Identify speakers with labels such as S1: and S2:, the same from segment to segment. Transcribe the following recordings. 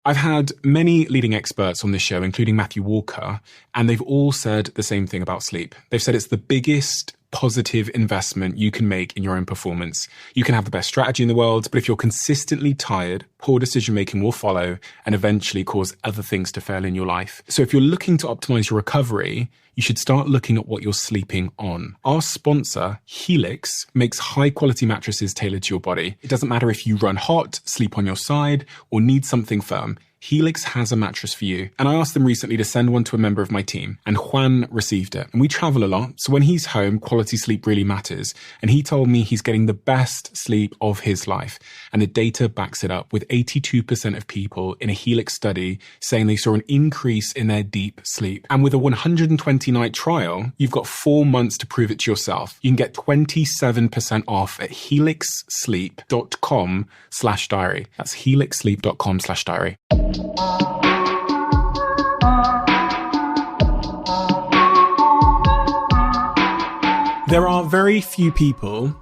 S1: I've had many leading experts on this show, including Matthew Walker, and they've all said the same thing about sleep. They've said it's the biggest positive investment you can make in your own performance. You can have the best strategy in the world, but if you're consistently tired, poor decision-making will follow and eventually cause other things to fail in your life. So if you're looking to optimize your recovery, you should start looking at what you're sleeping on. Our sponsor, Helix, makes high-quality mattresses tailored to your body. It doesn't matter if you run hot, sleep on your side, or need something firm. Helix has a mattress for you. And I asked them recently to send one to a member of my team, and Juan received it. And we travel a lot, so when he's home, quality sleep really matters. And he told me he's getting the best sleep of his life. And the data backs it up, with 82% of people in a Helix study saying they saw an increase in their deep sleep. And with a 120-night trial, you've got 4 months to prove it to yourself. You can get 27% off at helixsleep.com/diary. That's helixsleep.com/diary. There are very few people,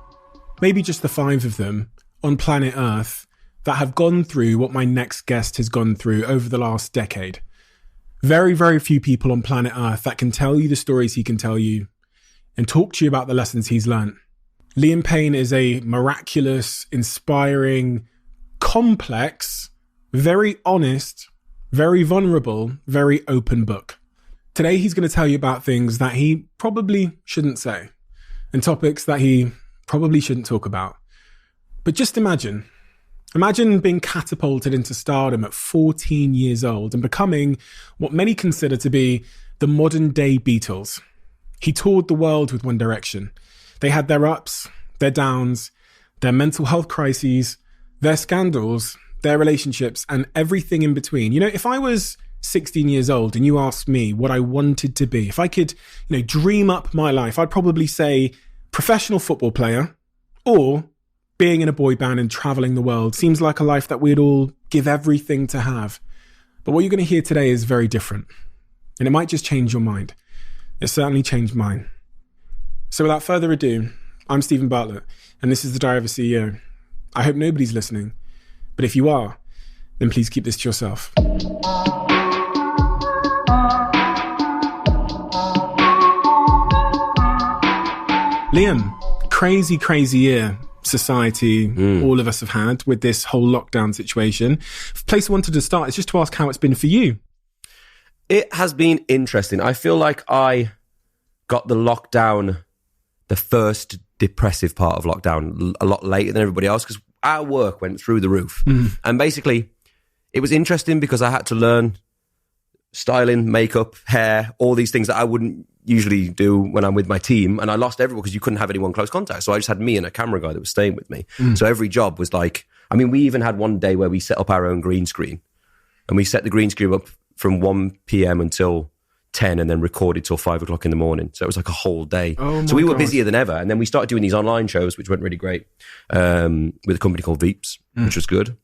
S1: maybe just the 5 of them, on planet Earth that have gone through what my next guest has gone through over the last decade. Very, very few people on planet Earth that can tell you the stories he can tell you and talk to you about the lessons he's learned. Liam Payne is a miraculous, inspiring, complex, very honest, very vulnerable, very open book. Today, he's going to tell you about things that he probably shouldn't say and topics that he probably shouldn't talk about. But just imagine being catapulted into stardom at 14 years old and becoming what many consider to be the modern day Beatles. He toured the world with One Direction. They had their ups, their downs, their mental health crises, their scandals, their relationships, and everything in between. You know, if I was 16 years old and you asked me what I wanted to be, if I could, dream up my life, I'd probably say professional football player or being in a boy band and traveling the world. Seems like a life that we'd all give everything to have. But what you're going to hear today is very different. And it might just change your mind. It certainly changed mine. So without further ado, I'm Stephen Bartlett, and this is the Diary of a CEO. I hope nobody's listening. But if you are, then please keep this to yourself. Liam, crazy year society all of us have had with this whole lockdown situation. The place I wanted to start is just to ask how it's been for you.
S2: It has been interesting. I feel like I got the lockdown, the first depressive part of lockdown, a lot later than everybody else because our work went through the roof. And basically, it was interesting because I had to learn styling, makeup, hair, all these things that I wouldn't usually do when I'm with my team. And I lost everyone because you couldn't have anyone close contact. So I just had me and a camera guy that was staying with me. So every job was like, we even had one day where we set up our own green screen. And we set the green screen up from 1 p.m. until 10 and then recorded till 5 o'clock in the morning. So it was like a whole day. So we were busier than ever. And then we started doing these online shows, which went really great, with a company called Veeps, which was good.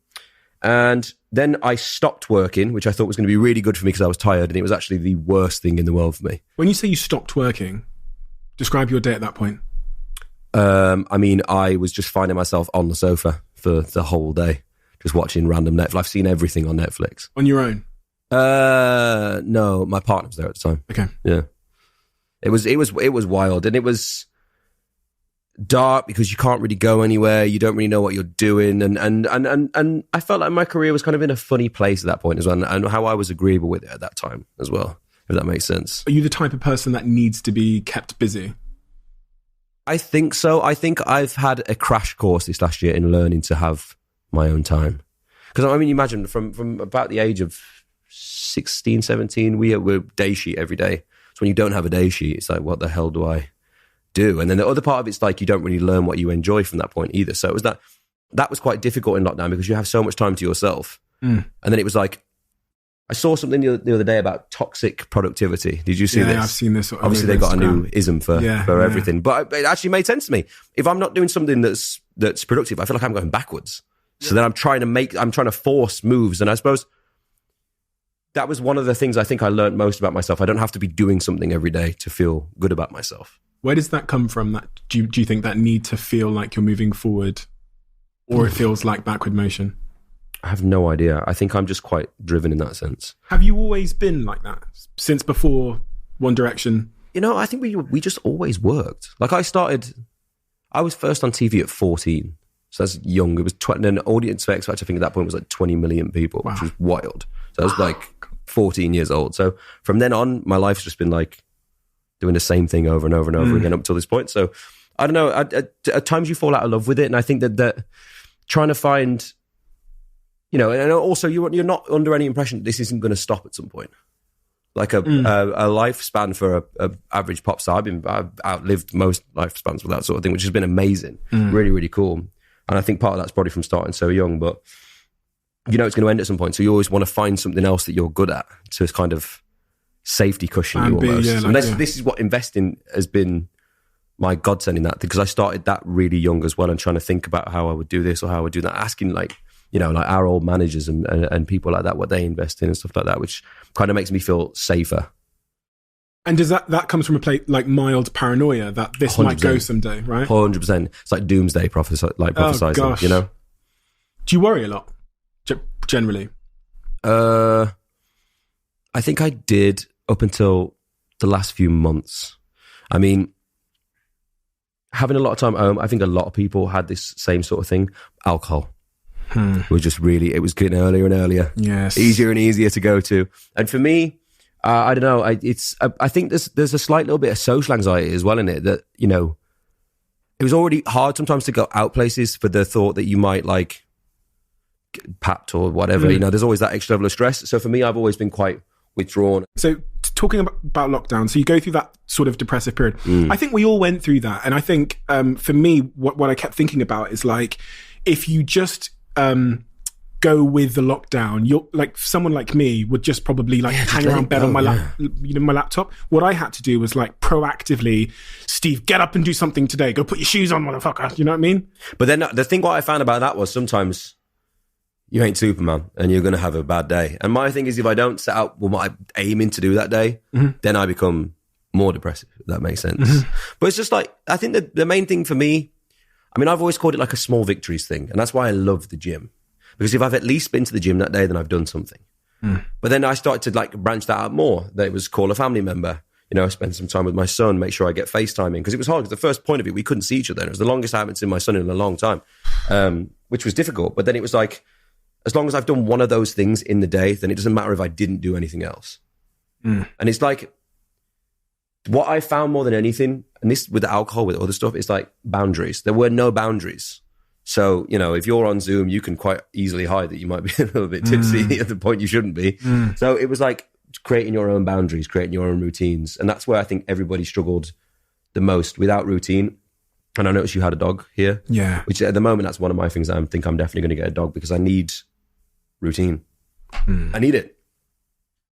S2: And then I stopped working, which I thought was going to be really good for me because I was tired. And it was actually the worst thing in the world for me.
S1: When you say you stopped working, describe your day at that point.
S2: I was just finding myself on the sofa for the whole day, just watching random Netflix. I've seen everything on Netflix.
S1: On your own?
S2: No, my partner was there at the time.
S1: Okay.
S2: Yeah. It was wild, and it was dark because you can't really go anywhere. You don't really know what you're doing. And I felt like my career was kind of in a funny place at that point as well, and how I was agreeable with it at that time as well, if that makes sense.
S1: Are you the type of person that needs to be kept busy?
S2: I think so. I think I've had a crash course this last year in learning to have my own time. Because imagine from about the age of 16, 17, we're day sheet every day. So when you don't have a day sheet, it's like, what the hell do I do? And then the other part of it's like, you don't really learn what you enjoy from that point either. So it was that was quite difficult in lockdown because you have so much time to yourself. And then it was like, I saw something the other day about toxic productivity. Did you see this?
S1: Yeah, I've seen this.
S2: Obviously, they got a new ism for everything. But it actually made sense to me. If I'm not doing something that's productive, I feel like I'm going backwards. So then I'm trying to force moves. And I suppose that was one of the things I think I learned most about myself. I don't have to be doing something every day to feel good about myself.
S1: Where does that come from? That do you think that need to feel like you're moving forward, or it feels like backward motion?
S2: I have no idea. I think I'm just quite driven in that sense.
S1: Have you always been like that since before One Direction?
S2: You know, I think we just always worked. Like I was first on TV at 14. So that's young. It was and an audience for X Factor, I think at that point was like 20 million people, which was wild. So I was like 14 years old. So from then on, my life's just been like doing the same thing over and over and over again up till this point. So I don't know. At times you fall out of love with it. And I think that trying to find, you know, and also you're not under any impression that this isn't going to stop at some point. Like a lifespan for a average pop star. I've outlived most lifespans with that sort of thing, which has been amazing. Really, really cool. And I think part of that's probably from starting so young, but you know it's going to end at some point. So you always want to find something else that you're good at to kind of safety cushion you almost. And this is what investing has been my godsend in that, because I started that really young as well and trying to think about how I would do this or how I would do that, asking like, you know, like our old managers and people like that, what they invest in and stuff like that, which kind of makes me feel safer.
S1: And does that comes from a place like mild paranoia that this 100%. Might go someday, right?
S2: 100%. It's like doomsday prophesizing, you know?
S1: Do you worry a lot, generally?
S2: I think I did up until the last few months. I mean, having a lot of time at home, I think a lot of people had this same sort of thing. Alcohol. Was just really, it was getting earlier and earlier.
S1: Yes.
S2: Easier and easier to go to. And for me, I don't know, I think there's a slight little bit of social anxiety as well in it, that, you know, it was already hard sometimes to go out places for the thought that you might like get papped or whatever. You know, there's always that extra level of stress. So for me, I've always been quite withdrawn.
S1: So talking about lockdown, so you go through that sort of depressive period. I think we all went through that. And I think for me, what I kept thinking about is like, if you just go with the lockdown, you're like, someone like me would just probably like hang around bed on my my laptop. What I had to do was like proactively, Steve, get up and do something today. Go put your shoes on, motherfucker. You know what I mean?
S2: But then the thing what I found about that was sometimes you ain't Superman and you're going to have a bad day. And my thing is, if I don't set out what I'm aiming to do that day, then I become more depressive, if that makes sense. But it's just like, I think that the main thing for me, I mean, I've always called it like a small victories thing. And that's why I love the gym. Because if I've at least been to the gym that day, then I've done something. But then I started to like branch that out more. That it was call a family member. You know, spend some time with my son, make sure I get FaceTiming. Because it was hard. Because the first point of it, we couldn't see each other. It was the longest I haven't seen my son in a long time, which was difficult. But then it was like, as long as I've done one of those things in the day, then it doesn't matter if I didn't do anything else. And it's like, what I found more than anything, and this with alcohol, with other stuff, is like boundaries. There were no boundaries. So, you know, if you're on Zoom, you can quite easily hide that you might be a little bit tipsy at the point you shouldn't be. So it was like creating your own boundaries, creating your own routines. And that's where I think everybody struggled the most without routine. And I noticed you had a dog here.
S1: Yeah.
S2: Which at the moment, that's one of my things. I think I'm definitely going to get a dog because I need routine. I need it.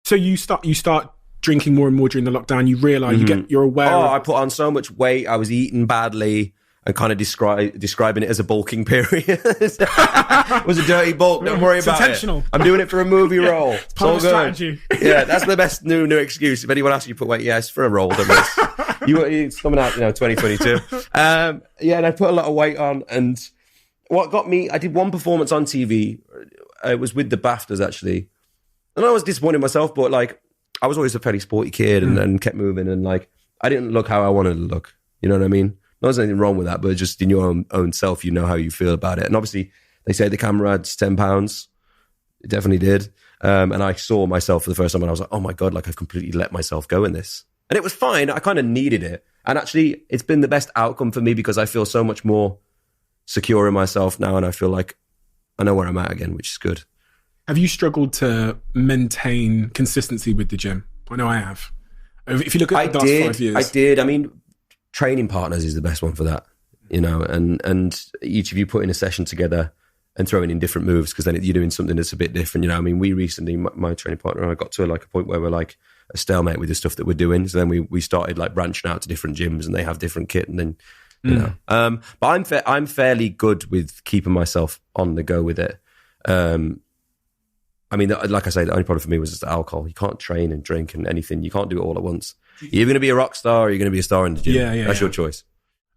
S1: So you start drinking more and more during the lockdown. You realize you're aware.
S2: I put on so much weight. I was eating badly. And kind of describing it as a bulking period. It was a dirty bulk. Don't worry about
S1: intentional.
S2: it. I'm doing it for a movie role.
S1: It's part of the strategy.
S2: Yeah, that's the best new excuse. If anyone asks you to put weight, it's for a role. It's coming out, 2022. And I put a lot of weight on. And what got me, I did one performance on TV. It was with the BAFTAs actually. And I was disappointed in myself, but like, I was always a fairly sporty kid and kept moving. And like, I didn't look how I wanted to look. You know what I mean? There's anything wrong with that, but just in your own self, you know how you feel about it. And obviously, they say the camera adds 10 pounds. It definitely did. And I saw myself for the first time and I was like, oh my God, like I've completely let myself go in this. And it was fine. I kind of needed it. And actually, it's been the best outcome for me because I feel so much more secure in myself now. And I feel like I know where I'm at again, which is good.
S1: Have you struggled to maintain consistency with the gym? I know I have. If you look at the last 5 years.
S2: I did. I mean, training partners is the best one for that, and each of you putting a session together and throwing in different moves because then you're doing something that's a bit different. I mean, we recently, my training partner and I got to like a point where we're like a stalemate with the stuff that we're doing. So then we started like branching out to different gyms and they have different kit and then, but I'm fairly good with keeping myself on the go with it. I mean, like I say, the only problem for me was just the alcohol. You can't train and drink and anything. You can't do it all at once. You're going to be a rock star or you're going to be a star in the gym. That's your choice.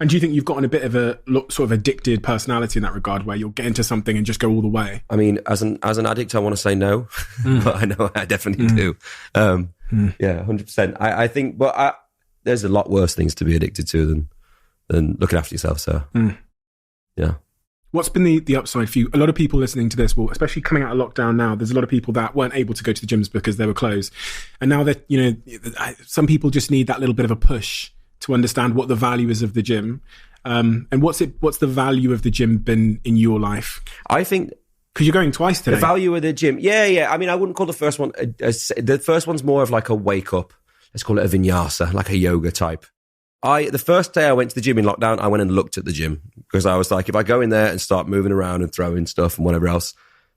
S1: And do you think you've gotten a bit of a sort of addicted personality in that regard, where you'll get into something and just go all the way?
S2: I mean, as an addict, I want to say no, but I know I definitely do. Yeah, 100%. I think, but there's a lot worse things to be addicted to than looking after yourself. So, yeah.
S1: What's been the upside for you? A lot of people listening to this, well, especially coming out of lockdown now, there's a lot of people that weren't able to go to the gyms because they were closed. And now that, some people just need that little bit of a push to understand what the value is of the gym. And what's the value of the gym been in your life?
S2: I think,
S1: because you're going twice today.
S2: The value of the gym. Yeah. I mean, I wouldn't call the first one, the first one's more of like a wake up. Let's call it a vinyasa, like a yoga type. The first day I went to the gym in lockdown, I went and looked at the gym because I was like, if I go in there and start moving around and throwing stuff and whatever else,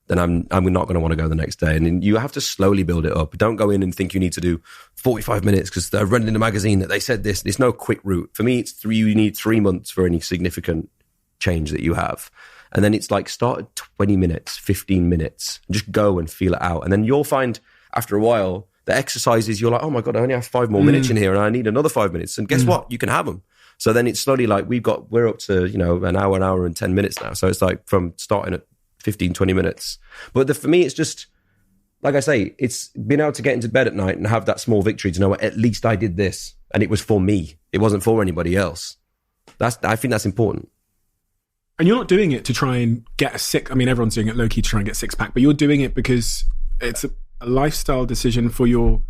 S2: then I'm not going to want to go the next day. And then you have to slowly build it up. Don't go in and think you need to do 45 minutes because they're running in the magazine that they said this. There's no quick route. For me, you need 3 months for any significant change that you have. And then it's like start at 20 minutes, 15 minutes, and just go and feel it out. And then you'll find after a while, the exercises, you're like, oh my God, I only have 5 more minutes in here and I need another 5 minutes. And guess what? You can have them. So then it's slowly like we're up to, an hour and 10 minutes now. So it's like from starting at 15, 20 minutes. But for me, it's just, like I say, it's being able to get into bed at night and have that small victory to know at least I did this. And it was for me. It wasn't for anybody else. I think that's important.
S1: And you're not doing it to try and get everyone's doing it low-key to try and get six-pack, but you're doing it because it's a lifestyle decision for your...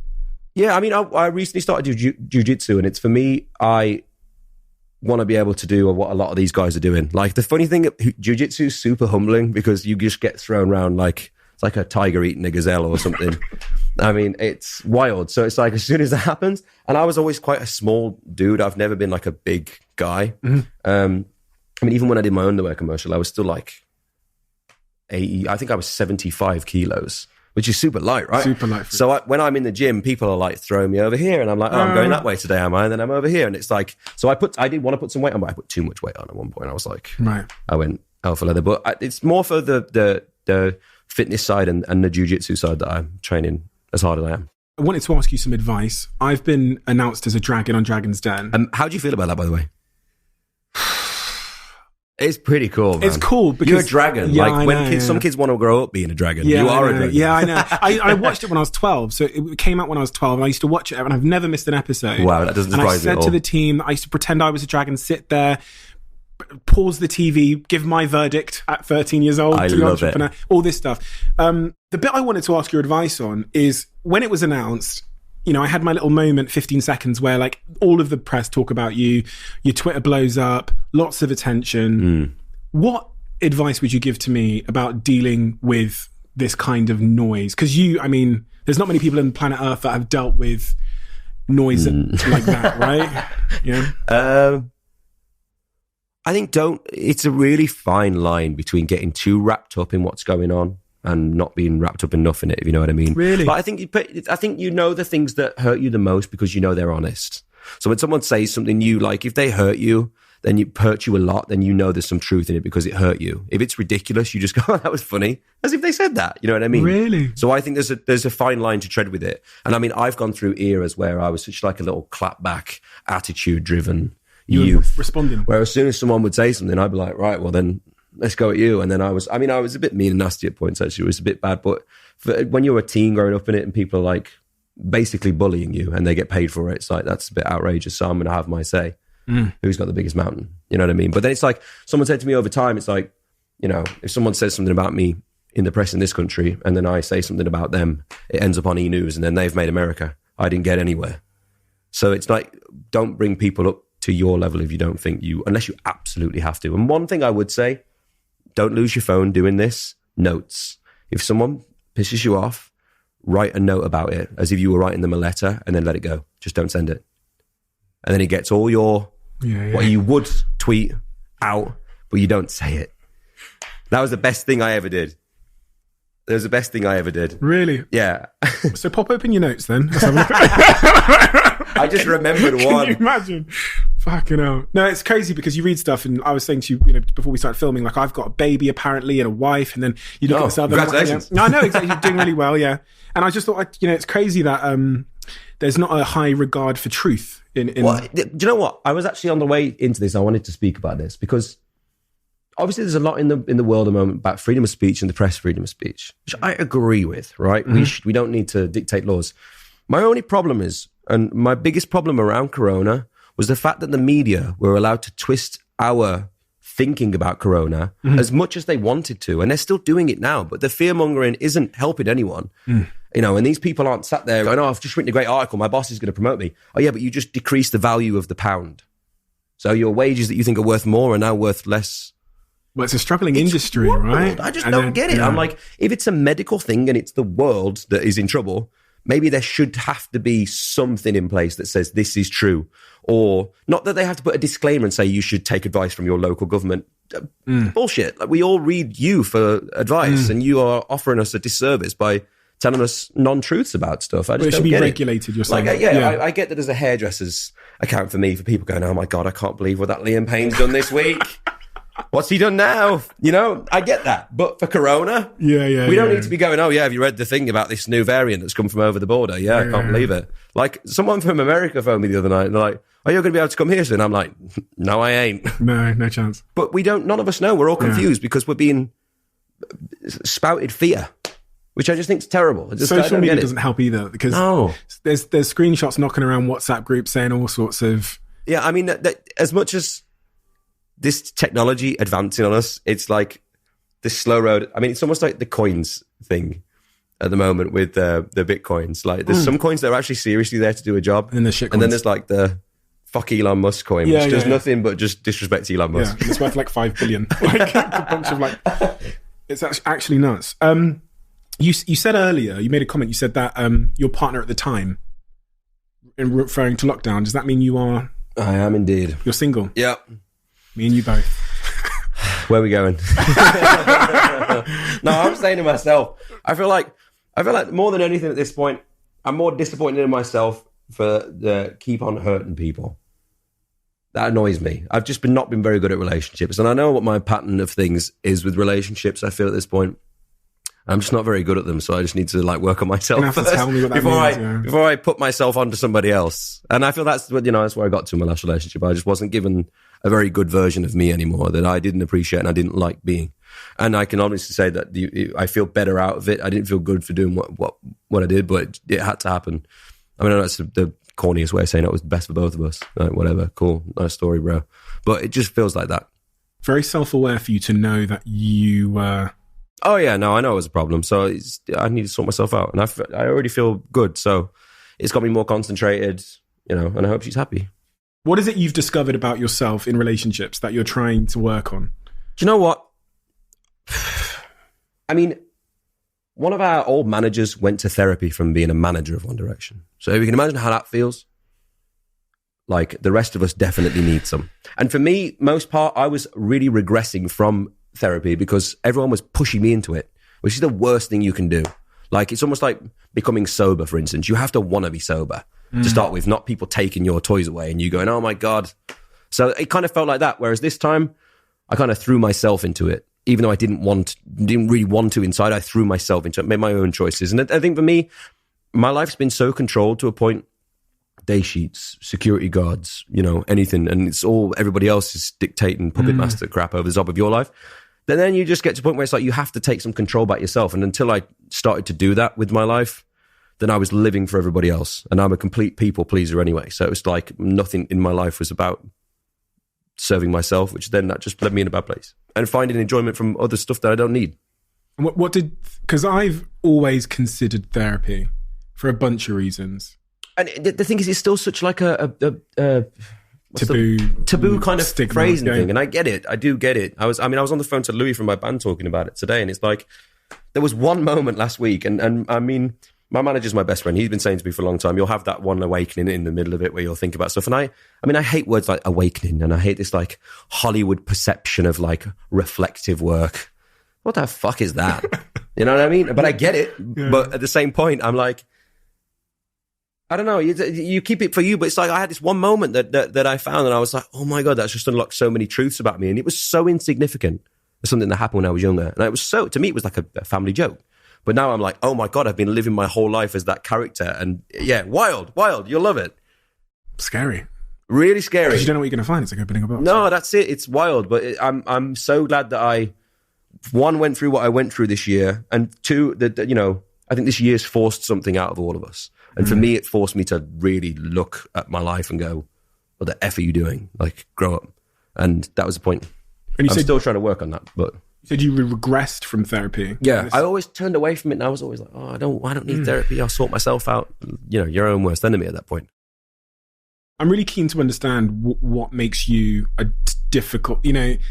S2: Yeah, I mean, I recently started jiu-jitsu, and it's for me, I want to be able to do what a lot of these guys are doing. Like, the funny thing, jiu-jitsu is super humbling because you just get thrown around like it's like a tiger eating a gazelle or something. I mean, it's wild. So it's like as soon as that happens, and I was always quite a small dude. I've never been like a big guy. I mean, even when I did my underwear commercial, I was still like 80, I think I was 75 kilos, which is super light, right?
S1: Super light.
S2: So when I'm in the gym, people are like throwing me over here and I'm like, I'm going that way today, am I? And then I'm over here. And it's like, so I did want to put some weight on, but I put too much weight on at one point. I was like, I went alpha leather, but it's more for the fitness side and the jiu-jitsu side that I'm training as hard as I am.
S1: I wanted to ask you some advice. I've been announced as a dragon on Dragon's Den.
S2: How do you feel about that, by the way? It's pretty cool, man.
S1: It's cool because...
S2: You're a dragon.
S1: Yeah,
S2: like when some kids want to grow up being a dragon.
S1: Yeah,
S2: you are a dragon.
S1: Yeah, I know. I watched it when I was 12. So it came out when I was 12 and I used to watch it and I've never missed an episode.
S2: Wow, that doesn't surprise me at all.
S1: And I said to the team, I used to pretend I was a dragon, sit there, pause the TV, give my verdict at 13 years old.
S2: I love it.
S1: All this stuff. The bit I wanted to ask your advice on is when it was announced, I had my little moment, 15 seconds, where like all of the press talk about you, your Twitter blows up, lots of attention. What advice would you give to me about dealing with this kind of noise? Because there's not many people on planet Earth that have dealt with noise like that, right? Yeah.
S2: I think it's a really fine line between getting too wrapped up in what's going on and not being wrapped up enough in it, if you know what I mean.
S1: Really?
S2: But I think you know the things that hurt you the most because you know they're honest. So when someone says something you like, if they hurt you, then it hurt you a lot, then you know there's some truth in it because it hurt you. If it's ridiculous, you just go, oh, that was funny. As if they said that, you know what I mean?
S1: Really?
S2: So I think there's a fine line to tread with it. And I mean, I've gone through eras where I was such like a little clapback, attitude-driven youth.
S1: Responding.
S2: Where as soon as someone would say something, I'd be like, right, well then, let's go at you. And then I was a bit mean and nasty at points, actually. It was a bit bad. But when you're a teen growing up in it and people are like basically bullying you and they get paid for it, it's like, that's a bit outrageous. So I'm going to have my say. Who's got the biggest mountain? You know what I mean? But then it's like, someone said to me over time, it's like, if someone says something about me in the press in this country and then I say something about them, it ends up on E! News and then they've made America. I didn't get anywhere. So it's like, don't bring people up to your level if you don't think unless you absolutely have to. And one thing I would say, don't lose your phone doing this. Notes. If someone pisses you off, write a note about it as if you were writing them a letter and then let it go. Just don't send it. And then it gets all your, what you would tweet out, but you don't say it. That was the best thing I ever did. It was the best thing I ever did.
S1: Really?
S2: Yeah.
S1: So pop open your notes then. Let's have a look.
S2: I just remembered one.
S1: Can you imagine? Fucking hell. No, it's crazy because you read stuff, and I was saying to you, before we started filming, like I've got a baby apparently and a wife, and then you look at this other.
S2: Congratulations.
S1: No, I know exactly. You're doing really well, yeah. And I just thought, it's crazy that there's not a high regard for truth in.
S2: Well, do you know what? I was actually on the way into this. I wanted to speak about this because obviously there's a lot in the world at the moment about freedom of speech and the press freedom of speech, which I agree with, right? Mm-hmm. We don't need to dictate laws. My only problem is, and my biggest problem around Corona was the fact that the media were allowed to twist our thinking about Corona as much as they wanted to. And they're still doing it now, but the fear-mongering isn't helping anyone. And these people aren't sat there going, I've just written a great article, my boss is going to promote me. Oh yeah, but you just decreased the value of the pound. So your wages that you think are worth more are now worth less.
S1: Well, it's a struggling industry, right?
S2: I just don't get it. Yeah. I'm like, if it's a medical thing and it's the world that is in trouble, maybe there should have to be something in place that says this is true. Or not that they have to put a disclaimer and say you should take advice from your local government. Bullshit. Like, we all read you for advice and you are offering us a disservice by telling us non-truths about stuff. I just
S1: it should be regulated, you're saying.
S2: I get that there's a hairdresser's account for me for people going, oh my God, I can't believe what that Liam Payne's done this week. What's he done now? I get that. But for Corona, we don't need to be going, oh yeah, have you read the thing about this new variant that's come from over the border? Yeah, I can't believe it. Like, someone from America phoned me the other night and they're like, are you going to be able to come here soon? I'm like, no, I ain't.
S1: No chance.
S2: But none of us know. We're all confused because we're being spouted fear, which I just think is terrible.
S1: Social media doesn't help either because there's screenshots knocking around WhatsApp groups saying all sorts of...
S2: Yeah, I mean, as much as this technology advancing on us, it's like this slow road. I mean, it's almost like the coins thing at the moment with the Bitcoins. Like, there's some coins that are actually seriously there to do a job. And then there's shit coins. And then there's like the fuck Elon Musk coin, which does nothing but just disrespect Elon Musk.
S1: Yeah, it's worth like 5 billion. Like a bunch of it's actually nuts. You said earlier, you made a comment, you said that your partner at the time, in referring to lockdown, does that mean you are...
S2: I am indeed.
S1: You're single?
S2: Yep.
S1: Me and you both.
S2: Where are we going? No, I'm saying to myself, I feel like more than anything at this point, I'm more disappointed in myself for the keep on hurting people. That annoys me. I've just not been very good at relationships. And I know what my pattern of things is with relationships, I feel at this point. I'm just not very good at them, so I just need to work on myself first
S1: tell me what that means,
S2: before I put myself onto somebody else. And I feel that's where I got to in my last relationship. I just wasn't given a very good version of me anymore that I didn't appreciate and I didn't like being. And I can honestly say that I feel better out of it. I didn't feel good for doing what I did, but it had to happen. I mean, I know that's the corniest way of saying it was best for both of us. Like, whatever, cool, nice story, bro. But it just feels like that.
S1: Very self-aware for you to know that you
S2: Oh yeah, no, I know it was a problem. So I need to sort myself out, and I already feel good. So it's got me more concentrated, and I hope she's happy.
S1: What is it you've discovered about yourself in relationships that you're trying to work on?
S2: Do you know what? I mean, one of our old managers went to therapy from being a manager of One Direction. So you can imagine how that feels. Like, the rest of us definitely need some. And for me, most part, I was really regressing from therapy because everyone was pushing me into it, which is the worst thing you can do. Like, it's almost like becoming sober, for instance. You have to want to be sober to start with, not people taking your toys away and you going, oh my God. So it kind of felt like that. Whereas this time, I kind of threw myself into it. Even though I didn't really want to inside, I threw myself into it, made my own choices. And I think for me, my life's been so controlled to a point, day sheets, security guards, anything. And it's all everybody else is dictating puppet master crap over the top of your life. Then you just get to a point where it's like you have to take some control back yourself. And until I started to do that with my life, then I was living for everybody else. And I'm a complete people pleaser anyway. So it's like nothing in my life was about serving myself, which then that just led me in a bad place. And finding enjoyment from other stuff that I don't need.
S1: Because I've always considered therapy for a bunch of reasons.
S2: And the thing is, it's still such like a
S1: taboo
S2: kind of
S1: stigma,
S2: phrase and thing. And I get it. I do get it. I was on the phone to Louis from my band talking about it today. And it's like, there was one moment last week. And I mean, my manager's my best friend. He's been saying to me for a long time, you'll have that one awakening in the middle of it where you'll think about stuff. And I hate words like awakening. And I hate this like Hollywood perception of like reflective work. What the fuck is that? You know what I mean? But I get it. Yeah. But at the same point, I'm like, I don't know. You keep it for you, but it's like I had this one moment that I found, and I was like, oh my God, that's just unlocked so many truths about me. And it was so insignificant. It's something that happened when I was younger. And it was to me, it was like a family joke. But now I'm like, oh my God, I've been living my whole life as that character. And yeah, wild. You'll love it.
S1: Scary.
S2: Really scary.
S1: Because you don't know what you're going to find. It's like opening a box.
S2: No, that's it. It's wild. But I'm so glad that I, one, went through what I went through this year. And two, that I think this year's forced something out of all of us. And for me, it forced me to really look at my life and go, what the F are you doing? Like, grow up. And that was the point. And I'm still trying to work on that. But
S1: you said you regressed from therapy.
S2: Yeah, I always turned away from it, and I was always like, oh, I don't need therapy. I'll sort myself out. Your own worst enemy at that point.
S1: I'm really keen to understand what makes you a difficult,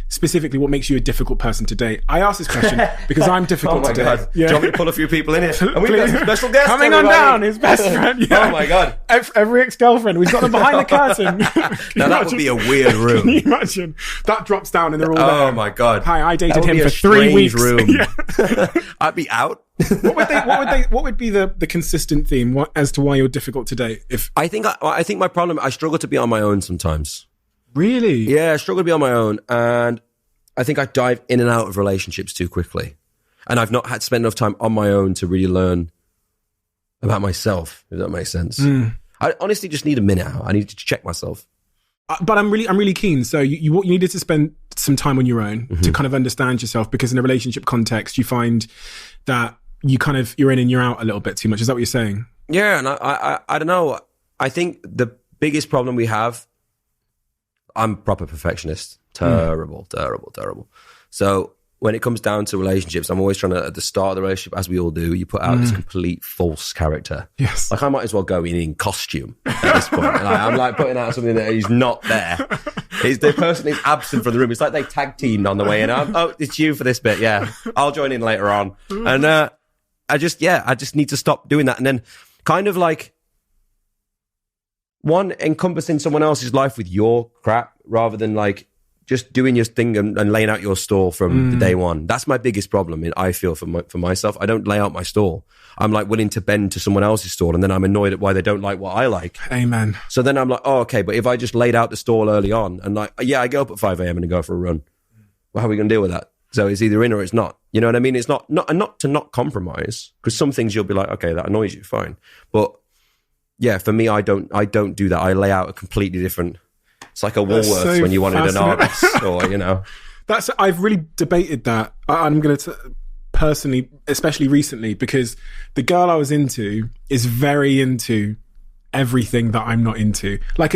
S1: specifically what makes you a difficult person to date. I asked this question because I'm difficult to date.
S2: God. Yeah. Do you want me to pull a few people in here? And we've got a special guest
S1: coming on down, his best friend. Yeah.
S2: Oh my God.
S1: Every ex-girlfriend. We've got them behind the curtain.
S2: Now that would be a weird room.
S1: Can you imagine? That drops down and they're all there.
S2: Oh my God.
S1: Hi, I dated him for 3 weeks.
S2: Room. I'd be out.
S1: What would be the consistent theme as to why you're difficult to date?
S2: I think my problem, I struggle to be on my own sometimes.
S1: Really?
S2: Yeah, I struggle to be on my own, and I think I dive in and out of relationships too quickly, and I've not had to spend enough time on my own to really learn about myself, if that makes sense. I honestly just need a minute out. I need to check myself.
S1: But I'm really keen. So you needed to spend some time on your own to kind of understand yourself, because in a relationship context, you find that you're in and you're out a little bit too much. Is that what you're saying?
S2: Yeah, and I don't know. I think the biggest problem we have, I'm a proper perfectionist. Terrible. So when it comes down to relationships, I'm always trying to, at the start of the relationship, as we all do, you put out this complete false character.
S1: Yes.
S2: Like, I might as well go in costume at this point. And I'm like putting out something that is not there. The person is absent from the room. It's like they tag teamed on the way in. Oh, it's you for this bit. Yeah. I'll join in later on. And I just need to stop doing that. And then kind of like, one, encompassing someone else's life with your crap rather than like just doing your thing and laying out your stall from the day one. That's my biggest problem, I feel, for myself. I don't lay out my stall. I'm like willing to bend to someone else's stall, and then I'm annoyed at why they don't like what I like.
S1: Amen.
S2: So then I'm like, oh, okay, but if I just laid out the stall early on and like, yeah, I go up at 5 a.m. and go for a run. Well, how are we going to deal with that? So it's either in or it's not. You know what I mean? It's not to not compromise, because some things you'll be like, okay, that annoys you, fine. But yeah, for me, I don't do that. I lay out a completely different. It's like a Woolworths when you wanted an Argos, or
S1: I've really debated that. I'm going to personally, especially recently, because the girl I was into is very into everything that I'm not into. Like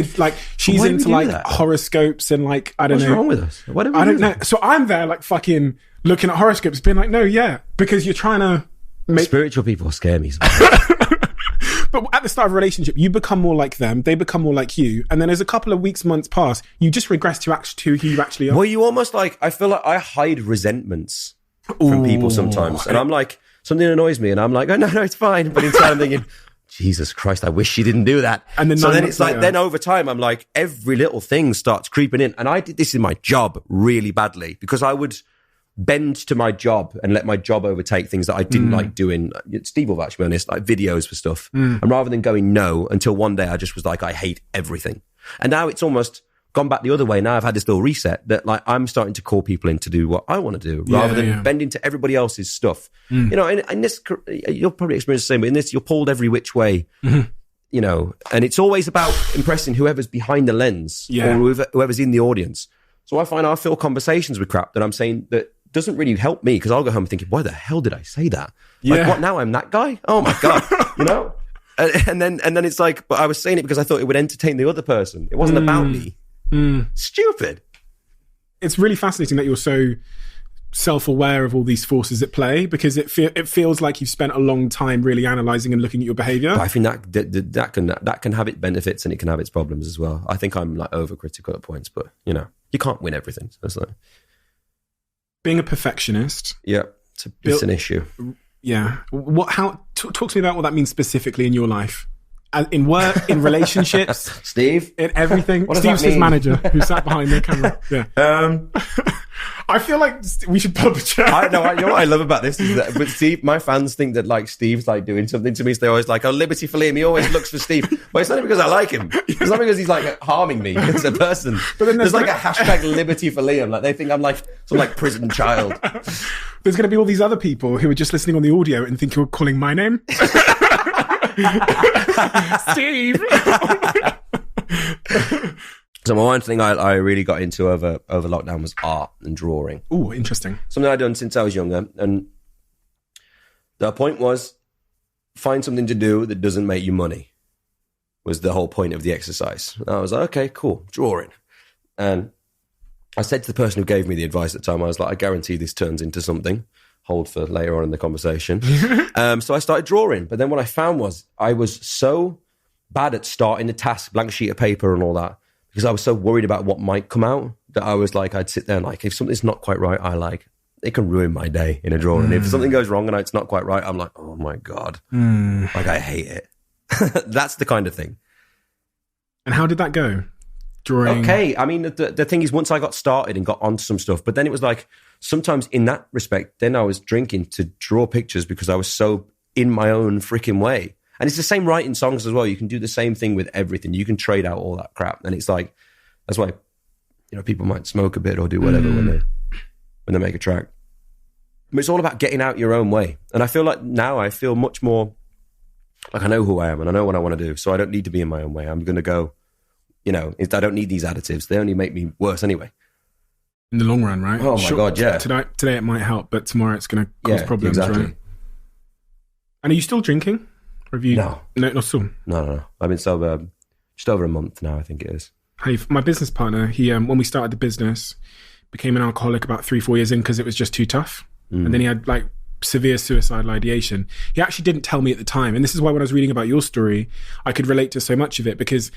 S1: she's into like horoscopes and like I don't know.
S2: What's wrong with us?
S1: I don't know. So I'm there like fucking looking at horoscopes, being like, no, yeah, because you're trying to make
S2: spiritual people scare me.
S1: But at the start of a relationship, you become more like them, they become more like you, and then as a couple of weeks, months pass, you just regress to who you actually are.
S2: Well, you almost like, I feel like I hide resentments from people sometimes, and I'm like, something annoys me, and I'm like, oh no, it's fine. But inside I'm thinking, Jesus Christ, I wish she didn't do that. And then so then it's like, then over time, I'm like, every little thing starts creeping in, and I did this in my job really badly, because I would bend to my job and let my job overtake things that I didn't like doing. Steve will actually be honest, like videos for stuff. And rather than going no, until one day I just was like, I hate everything. And now it's almost gone back the other way. Now I've had this little reset that like I'm starting to call people in to do what I want to do rather than bending to everybody else's stuff. You know, in this, you'll probably experience the same, but in this, you're pulled every which way. You know, and it's always about impressing whoever's behind the lens or whoever's in the audience. So I find I fill conversations with crap that I'm saying that doesn't really help me, because I'll go home thinking, why the hell did I say that? Like, what now? I'm that guy? Oh my God, you know? And then it's like, but I was saying it because I thought it would entertain the other person. It wasn't about me. Stupid.
S1: It's really fascinating that you're so self-aware of all these forces at play, because it feels like you've spent a long time really analysing and looking at your behaviour.
S2: But I think that can have its benefits and it can have its problems as well. I think I'm like overcritical at points, but you know, you can't win everything. So it's like,
S1: being a perfectionist.
S2: Yeah, it's an issue.
S1: Yeah. Talk to me about what that means specifically in your life. In work, in relationships.
S2: Steve?
S1: In everything. Steve's his manager who sat behind the camera. Yeah. I feel like we should put up a chat.
S2: I know. You know what I love about this is that, but Steve, my fans think that like Steve's like doing something to me. So they're always like, "Oh, liberty for Liam." He always looks for Steve, but it's not because I like him. It's not because he's like harming me as a person. But then there's like a hashtag liberty for Liam. Like they think I'm like some like prison child.
S1: There's going to be all these other people who are just listening on the audio and think you're calling my name. Steve.
S2: So one thing I really got into over lockdown was art and drawing.
S1: Oh, interesting.
S2: Something I'd done since I was younger. And the point was, find something to do that doesn't make you money, was the whole point of the exercise. And I was like, okay, cool, drawing. And I said to the person who gave me the advice at the time, I was like, I guarantee this turns into something. Hold for later on in the conversation. So I started drawing. But then what I found was I was so bad at starting a task, blank sheet of paper and all that, because I was so worried about what might come out, that I was like, I'd sit there and like, if something's not quite right, it can ruin my day in a drawing. If something goes wrong and it's not quite right, I'm like, oh my God. Like I hate it. That's the kind of thing.
S1: And how did that go? Drawing?
S2: Okay. I mean, the thing is, once I got started and got onto some stuff, but then it was like, sometimes in that respect, then I was drinking to draw pictures because I was so in my own freaking way. And it's the same writing songs as well. You can do the same thing with everything. You can trade out all that crap. And it's like, that's why, people might smoke a bit or do whatever when they make a track. But it's all about getting out your own way. And I feel like now I feel much more like I know who I am and I know what I want to do. So I don't need to be in my own way. I'm going to go, I don't need these additives. They only make me worse anyway.
S1: In the long run, right?
S2: Oh my God, yeah.
S1: Today it might help, but tomorrow it's going to cause problems,
S2: exactly.
S1: Right? And are you still drinking? Or have you?
S2: No,
S1: not still.
S2: No. I've been sober just over a month now, I think it is.
S1: Hey, my business partner, he when we started the business, became an alcoholic about 3-4 years in because it was just too tough. And then he had like severe suicidal ideation. He actually didn't tell me at the time. And this is why when I was reading about your story, I could relate to so much of it because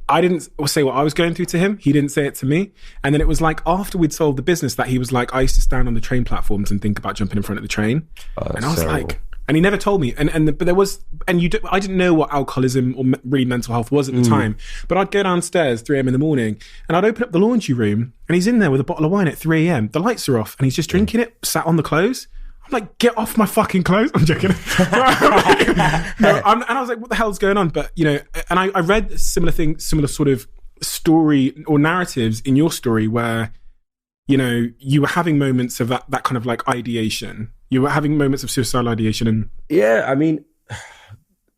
S1: I didn't say what I was going through to him. He didn't say it to me. And then it was like after we'd sold the business that he was like, I used to stand on the train platforms and think about jumping in front of the train. And I was like, and he never told me. But there was, I didn't know what alcoholism or really mental health was at the time. But I'd go downstairs 3 a.m. in the morning and I'd open up the laundry room and he's in there with a bottle of wine at 3 a.m. The lights are off and he's just drinking it, sat on the clothes. I'm like, get off my fucking clothes. I'm joking. And I was like, what the hell's going on? But, and I read similar sort of story or narratives in your story where, you were having moments of that kind of like ideation. You were having moments of suicidal ideation. And
S2: yeah, I mean,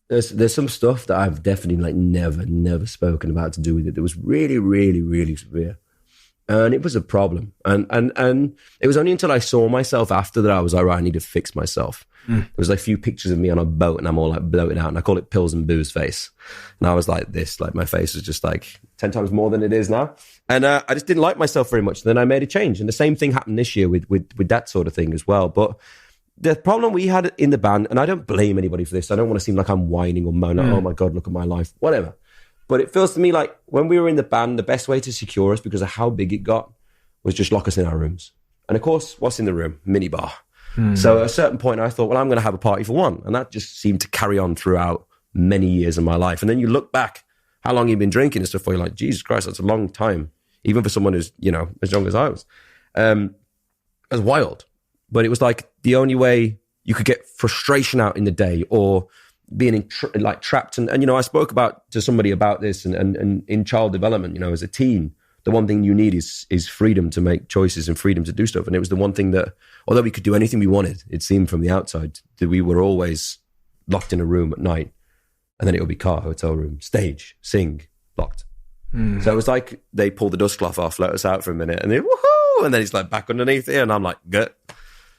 S2: there's some stuff that I've definitely like never spoken about to do with it. That was really, really, really severe. And it was a problem. And it was only until I saw myself after that I was like, right, I need to fix myself. There was like a few pictures of me on a boat and I'm all like bloated out and I call it pills and booze face. And I was like this, like my face was just like 10 times more than it is now. And I just didn't like myself very much. Then I made a change. And the same thing happened this year with that sort of thing as well. But the problem we had in the band, and I don't blame anybody for this. I don't want to seem like I'm whining or moaning, oh my God, look at my life, whatever. But it feels to me like when we were in the band, the best way to secure us because of how big it got was just lock us in our rooms. And of course, what's in the room? Minibar. So at a certain point, I thought, well, I'm going to have a party for one. And that just seemed to carry on throughout many years of my life. And then you look back, how long you've been drinking and stuff, where you're like, Jesus Christ, that's a long time. Even for someone who's, as young as I was. It was wild. But it was like the only way you could get frustration out in the day or being trapped. And I spoke to somebody about this and in child development, as a teen, the one thing you need is freedom to make choices and freedom to do stuff. And it was the one thing that, although we could do anything we wanted, it seemed from the outside that we were always locked in a room at night. And then it would be car, hotel room, stage, sing, locked. So it was like they pulled the dust cloth off, let us out for a minute and then woohoo! And then it's like back underneath it. And I'm like, good.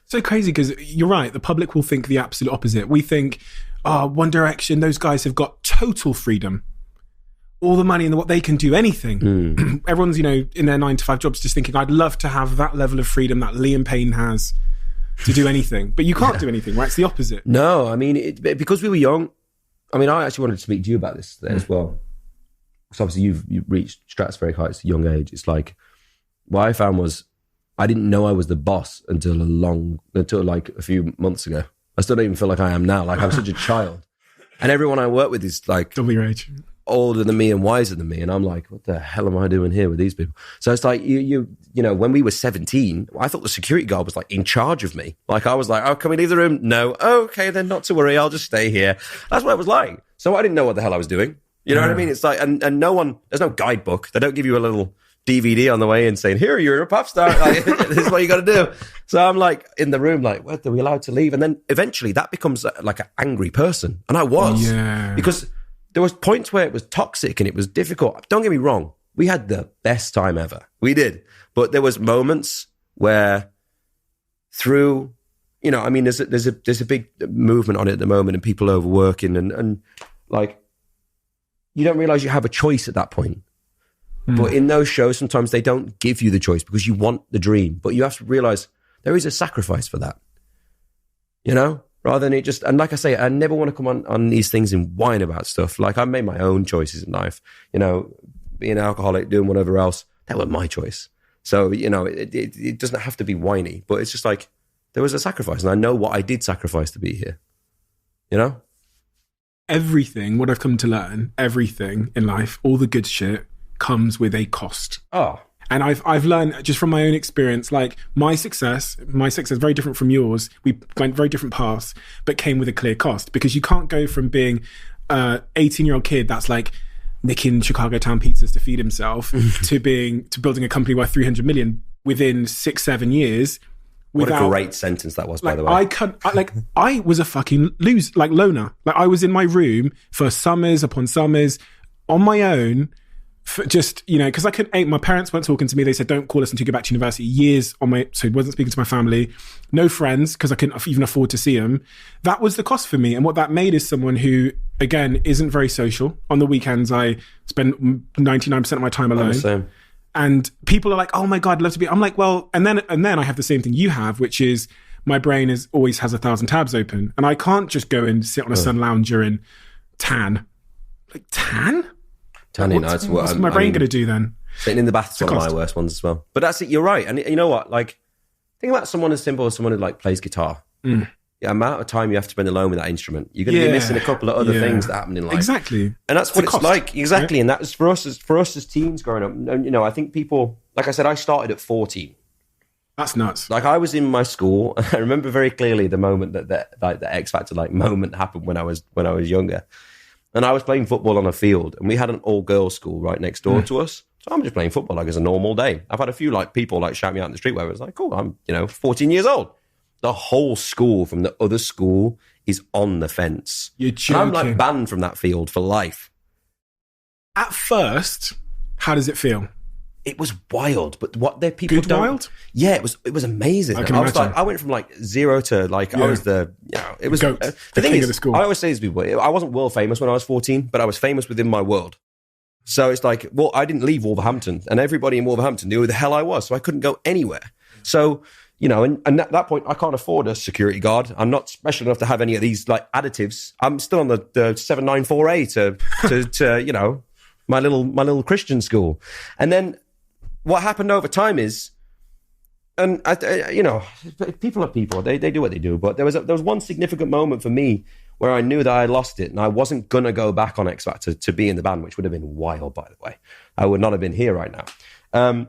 S1: So crazy because you're right. The public will think the absolute opposite. We think, One Direction, those guys have got total freedom. All the money and what they can do anything. Everyone's, in their 9-to-5 jobs just thinking, I'd love to have that level of freedom that Liam Payne has to do anything. But you can't do anything, right? It's the opposite.
S2: No, I mean, because we were young, I actually wanted to speak to you about this as well. So obviously you've reached stratospheric heights at a young age. It's like, what I found was I didn't know I was the boss until like a few months ago. I still don't even feel like I am now. Like I'm such a child. And everyone I work with is like...
S1: Double your age.
S2: older than me and wiser than me. And I'm like, what the hell am I doing here with these people? So it's like, you know, when we were 17, I thought the security guard was like in charge of me. Like I was like, oh, can we leave the room? No. Okay, then not to worry. I'll just stay here. That's what it was like. So I didn't know what the hell I was doing. You know what I mean? It's like, and no one, there's no guidebook. They don't give you a little DVD on the way in saying, here, you're a pop star. Like, this is what you got to do. So I'm like in the room, like, what, are we allowed to leave? And then eventually that becomes like an angry person. And I was.
S1: Yeah.
S2: Because there was points where it was toxic and it was difficult. Don't get me wrong. We had the best time ever. We did. But there was moments where through, you know, I mean, there's a big movement on it at the moment and people overworking and like, you don't realize you have a choice at that point. But in those shows, sometimes they don't give you the choice because you want the dream. But you have to realize there is a sacrifice for that, you know, rather than it just, and like I say, I never want to come on these things and whine about stuff. Like I made my own choices in life, you know, being an alcoholic, doing whatever else, that was my choice. So, you know, it doesn't have to be whiny, but it's just like, there was a sacrifice and I know what I did sacrifice to be here, you know?
S1: Everything, what I've come to learn, everything in life, all the good shit comes with a cost.
S2: Oh.
S1: And I've learned just from my own experience, like my success is very different from yours. We went very different paths, but came with a clear cost because you can't go from being a 18-year-old kid that's like nicking Chicago town pizzas to feed himself to building a company worth 300 million within 6-7 years.
S2: What a great sentence that was, by the way.
S1: I was a fucking loner. Like I was in my room for summers upon summers on my own. Just, you know, because my parents weren't talking to me. They said, don't call us until you go back to university. So I wasn't speaking to my family. No friends, because I couldn't even afford to see them. That was the cost for me. And what that made is someone who, again, isn't very social. On the weekends, I spend 99% of my time alone.
S2: I'm the same.
S1: And people are like, oh my God, I'd love to be. I'm like, well, and then I have the same thing you have, which is my brain always has 1,000 tabs open. And I can't just go and sit on a sun lounger and tan. Like, tan?
S2: Tanning, that's what
S1: what's my brain going to do then?
S2: Sitting in the bath is one of my worst ones as well. But that's it, you're right. And you know what? Like, think about someone as simple as someone who like plays guitar. The amount of time you have to spend alone with that instrument. You're going to be missing a couple of other things that happen in life.
S1: Exactly.
S2: And that's what it's like. Exactly. Yeah. And that was for us as teens growing up. And, you know, I think people, like I said, I started at 14.
S1: That's nuts.
S2: Like I was in my school. I remember very clearly the moment that the X Factor like moment happened when I was younger. And I was playing football on a field and we had an all-girls school right next door to us. So I'm just playing football like it's a normal day. I've had a few like people like shout me out in the street where I was like, oh, I'm, 14 years old. The whole school from the other school is on the fence.
S1: You're joking.
S2: And I'm like banned from that field for life.
S1: At first, how does it feel?
S2: It was wild, but what the people
S1: Good wild?
S2: Yeah, it was amazing.
S1: I was like,
S2: I went from like zero to like I was the it was
S1: Goat,
S2: the
S1: the
S2: thing
S1: king
S2: is,
S1: of the school.
S2: I always say this to people, I wasn't world famous when I was 14, but I was famous within my world. So it's like, well, I didn't leave Wolverhampton, and everybody in Wolverhampton knew who the hell I was, so I couldn't go anywhere. So and at that point, I can't afford a security guard. I'm not special enough to have any of these like additives. I'm still on the 794A to my little Christian school, and then. What happened over time is, and people are people. They do what they do. But there was one significant moment for me where I knew that I lost it, and I wasn't gonna go back on X Factor to be in the band, which would have been wild, by the way. I would not have been here right now.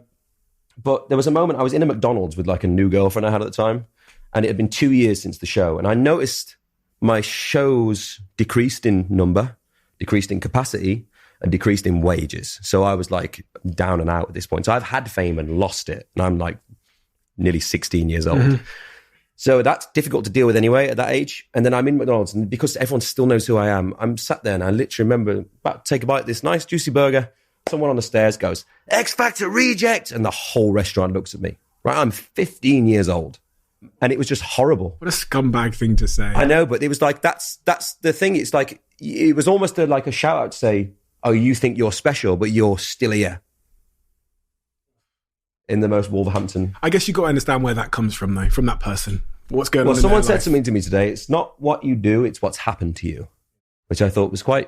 S2: But there was a moment I was in a McDonald's with like a new girlfriend I had at the time, and it had been 2 years since the show, and I noticed my shows decreased in number, decreased in capacity. And decreased in wages. So I was like down and out at this point. So I've had fame and lost it. And I'm like nearly 16 years old. Mm-hmm. So that's difficult to deal with anyway at that age. And then I'm in McDonald's. And because everyone still knows who I am, I'm sat there and I literally remember about to take a bite of this nice juicy burger. Someone on the stairs goes, X Factor reject. And the whole restaurant looks at me. Right? I'm 15 years old. And it was just horrible.
S1: What a scumbag thing to say.
S2: I know, but it was like, that's the thing. It's like, it was almost like a shout out to say, oh, you think you're special, but you're still here. In the most Wolverhampton.
S1: I guess you got to understand where that comes from, though, from that person. What's going on in their
S2: someone said
S1: life.
S2: something to me today. It's not what you do, it's what's happened to you. Which I thought was I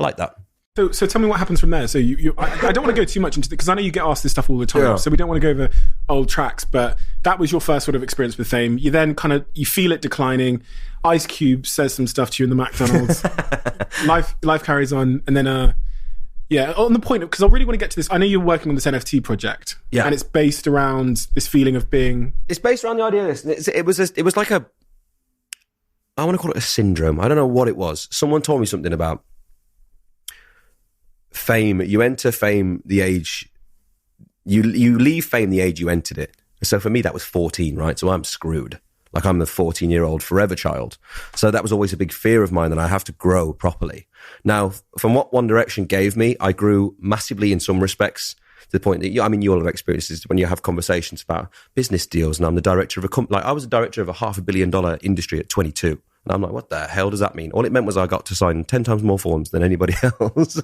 S2: like that.
S1: So tell me what happens from there. So I don't want to go too much into it, because I know you get asked this stuff all the time. Yeah. So we don't want to go over old tracks, but that was your first sort of experience with fame. You then you feel it declining. Ice Cube says some stuff to you in the McDonald's. Life carries on. And then Yeah, on the point, because I really want to get to this. I know you're working on this NFT project.
S2: Yeah.
S1: And it's based around this feeling of being...
S2: It's based around the idea of this. It was like a... I want to call it a syndrome. I don't know what it was. Someone told me something about fame. You enter fame the age... You leave fame the age you entered it. So for me, that was 14, right? So I'm screwed. Like I'm the 14-year-old forever child. So that was always a big fear of mine, that I have to grow properly. Now, from what One Direction gave me, I grew massively in some respects, to the point that, you all have experiences when you have conversations about business deals, and I'm the director of a company. Like I was the director of a $500 million industry at 22. And I'm like, what the hell does that mean? All it meant was I got to sign 10 times more forms than anybody else.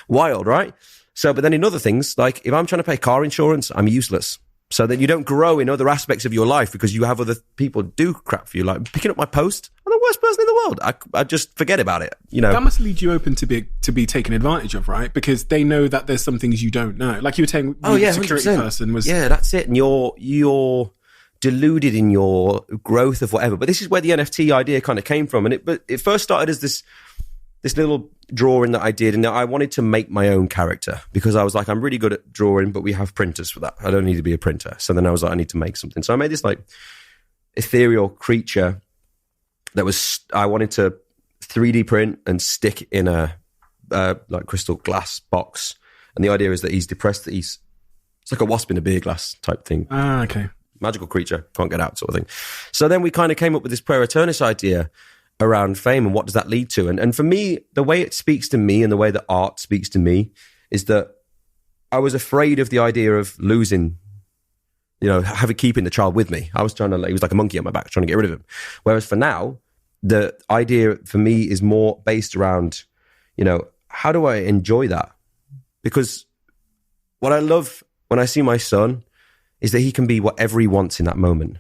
S2: Wild, right? So, but then in other things, like if I'm trying to pay car insurance, I'm useless. So then you don't grow in other aspects of your life because you have other people do crap for you. Like picking up my post, I'm the worst person in the world. I just forget about it.
S1: That must lead you open to be taken advantage of, right? Because they know that there's some things you don't know. Like you were saying, the security
S2: 100%.
S1: person was...
S2: Yeah, that's it. And you're deluded in your growth of whatever. But this is where the NFT idea kind of came from. And it first started as this little drawing that I did, and I wanted to make my own character because I was like, I'm really good at drawing, but we have printers for that. I don't need to be a printer. So then I was like, I need to make something. So I made this like ethereal creature that I wanted to 3D print and stick in a like crystal glass box. And the idea is that he's depressed, that it's like a wasp in a beer glass type thing.
S1: Ah, okay.
S2: Magical creature, can't get out sort of thing. So then we kind of came up with this prayer eternus idea around fame and what does that lead to. And for me, the way it speaks to me and the way that art speaks to me is that I was afraid of the idea of losing, keeping the child with me. I was he was like a monkey on my back, trying to get rid of him. Whereas for now, the idea for me is more based around, how do I enjoy that? Because what I love when I see my son is that he can be whatever he wants in that moment.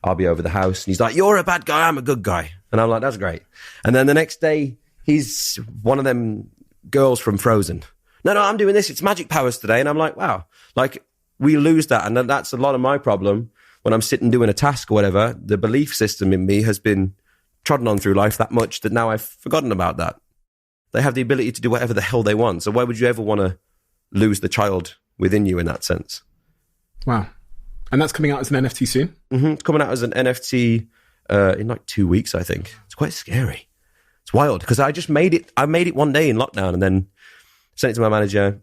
S2: I'll be over the house and he's like, you're a bad guy, I'm a good guy. And I'm like, that's great. And then the next day, he's one of them girls from Frozen. No, I'm doing this. It's magic powers today. And I'm like, wow. Like, we lose that. And that's a lot of my problem when I'm sitting doing a task or whatever. The belief system in me has been trodden on through life that much that now I've forgotten about that. They have the ability to do whatever the hell they want. So why would you ever want to lose the child within you in that sense?
S1: Wow. And that's coming out as an NFT soon?
S2: Mm-hmm. It's coming out as an NFT in like 2 weeks, I think. It's quite scary. It's wild because I made it one day in lockdown and then sent it to my manager.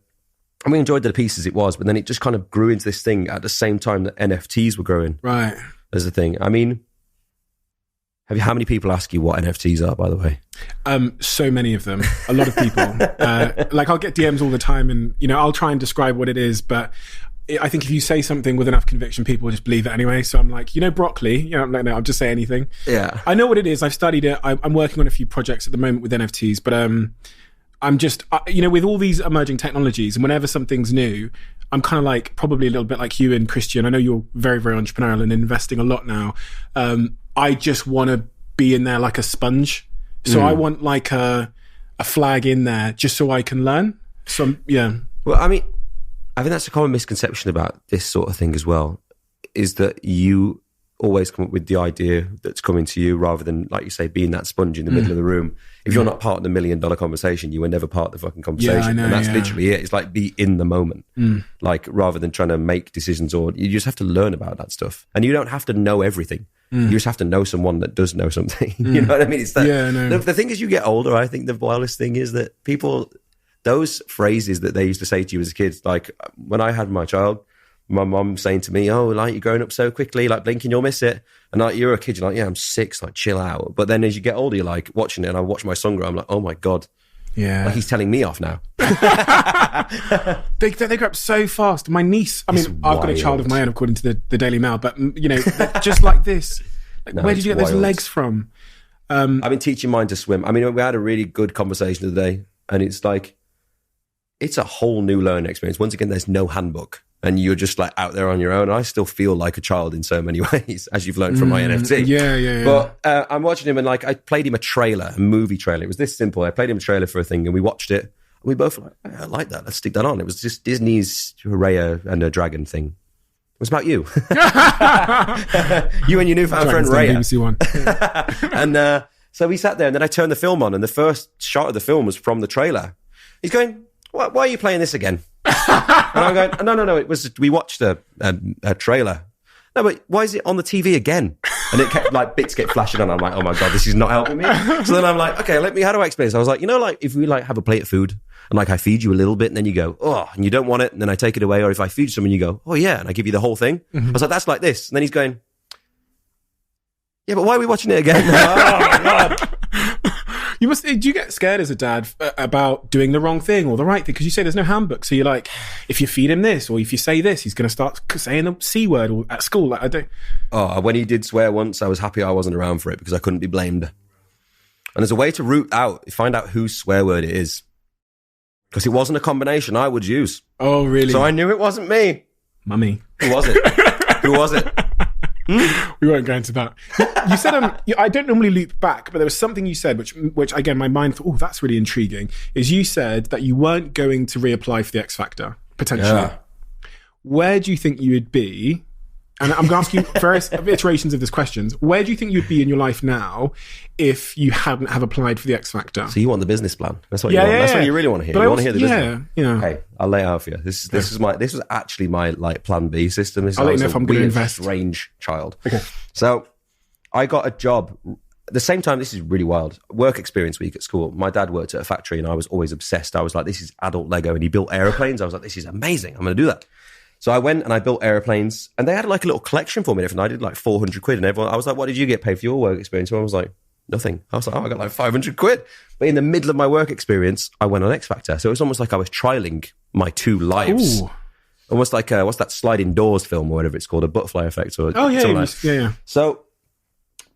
S2: And we enjoyed the pieces it was, but then it just kind of grew into this thing at the same time that NFTs were growing.
S1: Right.
S2: As a thing. I mean, how many people ask you what NFTs are, by the way?
S1: So many of them. A lot of people. Like I'll get DMs all the time and, I'll try and describe what it is, but I think if you say something with enough conviction, people will just believe it anyway. So I'm like, broccoli. I'm like, no, I'll just say anything.
S2: Yeah.
S1: I know what it is. I've studied it. I'm working on a few projects at the moment with NFTs, but I'm just, with all these emerging technologies and whenever something's new, I'm kind of like probably a little bit like you and Christian. I know you're very, very entrepreneurial and investing a lot now. I just want to be in there like a sponge. So I want like a flag in there just so I can learn. So yeah.
S2: Well, I mean, I think that's a common misconception about this sort of thing as well, is that you always come up with the idea that's coming to you rather than, like you say, being that sponge in the middle of the room. If you're not part of the $1 million conversation, you were never part of the fucking conversation.
S1: Yeah, I know,
S2: and that's literally it. It's like be in the moment, like rather than trying to make decisions, or you just have to learn about that stuff. And you don't have to know everything. You just have to know someone that does know something. You know what I mean? It's that, the thing as you get older, I think the wildest thing is that people... Those phrases that they used to say to you as kids, like when I had my child, my mum saying to me, oh, like you're growing up so quickly, like blinking, you'll miss it. And like you're a kid, you're like, yeah, I'm 6, like chill out. But then as you get older, you're like watching it, and I watch my son grow, I'm like, oh my God. Yeah. Like he's telling me off now.
S1: They grow up so fast. My niece, I've got a child of my own according to the Daily Mail, but just like this, like, where did you get those legs from?
S2: I've been teaching mine to swim. I mean, we had a really good conversation today, and it's like, it's a whole new learning experience. Once again, there's no handbook and you're just like out there on your own. I still feel like a child in so many ways, as you've learned from my NFT.
S1: Yeah.
S2: But I'm watching him and like I played him a movie trailer. It was this simple. I played him a trailer for a thing and we watched it. And we both were like, I like that. Let's stick that on. It was just Disney's Raya and a dragon thing. It was about you. You and your newfound friend Raya.
S1: BBC One.
S2: And so we sat there and then I turned the film on and the first shot of the film was from the trailer. He's going, why are you playing this again? And I'm going, no, it was, we watched a trailer. No, but why is it on the TV again? And it kept, like, bits get flashing on. I'm like, oh my God, this is not helping me. So then I'm like, okay, how do I explain this? I was like, like, if we, like, have a plate of food and, like, I feed you a little bit and then you go, oh, and you don't want it, and then I take it away. Or if I feed you some and you go, oh yeah, and I give you the whole thing. I was like, that's like this. And then he's going, yeah, but why are we watching it again? Oh my God.
S1: Do you get scared as a dad about doing the wrong thing or the right thing? Because you say there's no handbook. So you're like, if you feed him this or if you say this, he's going to start saying the C word or at school. Like, I don't.
S2: Oh, when he did swear once, I was happy I wasn't around for it because I couldn't be blamed. And there's a way to find out whose swear word it is. Because it wasn't a combination I would use.
S1: Oh, really?
S2: So I knew it wasn't me.
S1: Mummy.
S2: Who was it? Who was it?
S1: We won't go into that. You said, I don't normally loop back, but there was something you said, which again, my mind thought, oh, that's really intriguing, is you said that you weren't going to reapply for the X Factor, potentially. Yeah. Where do you think you would be? And I'm going to ask you various iterations of this questions. Where do you think you'd be in your life now if you hadn't have applied for the X Factor?
S2: So you want the business plan? That's what you want. That's what you really want to hear. You want to hear the business plan?
S1: Yeah.
S2: Okay, I'll lay it out for you. This was actually my like plan B system.
S1: I'll let you know if I'm going to invest.
S2: Strange child.
S1: Okay.
S2: So I got a job at the same time. This is really wild. Work experience week at school. My dad worked at a factory, and I was always obsessed. I was like, this is adult Lego, and he built airplanes. I was like, this is amazing. I'm going to do that. So I went and I built airplanes, and they had like a little collection for me. And I did like 400 quid, and everyone, I was like, what did you get paid for your work experience? And I was like, nothing. I was like, oh, I got like 500 quid. But in the middle of my work experience, I went on X Factor. So it was almost like I was trialing my two lives.
S1: Ooh.
S2: Almost like, what's that sliding doors film or whatever it's called, a butterfly effect. Or
S1: oh, yeah.
S2: So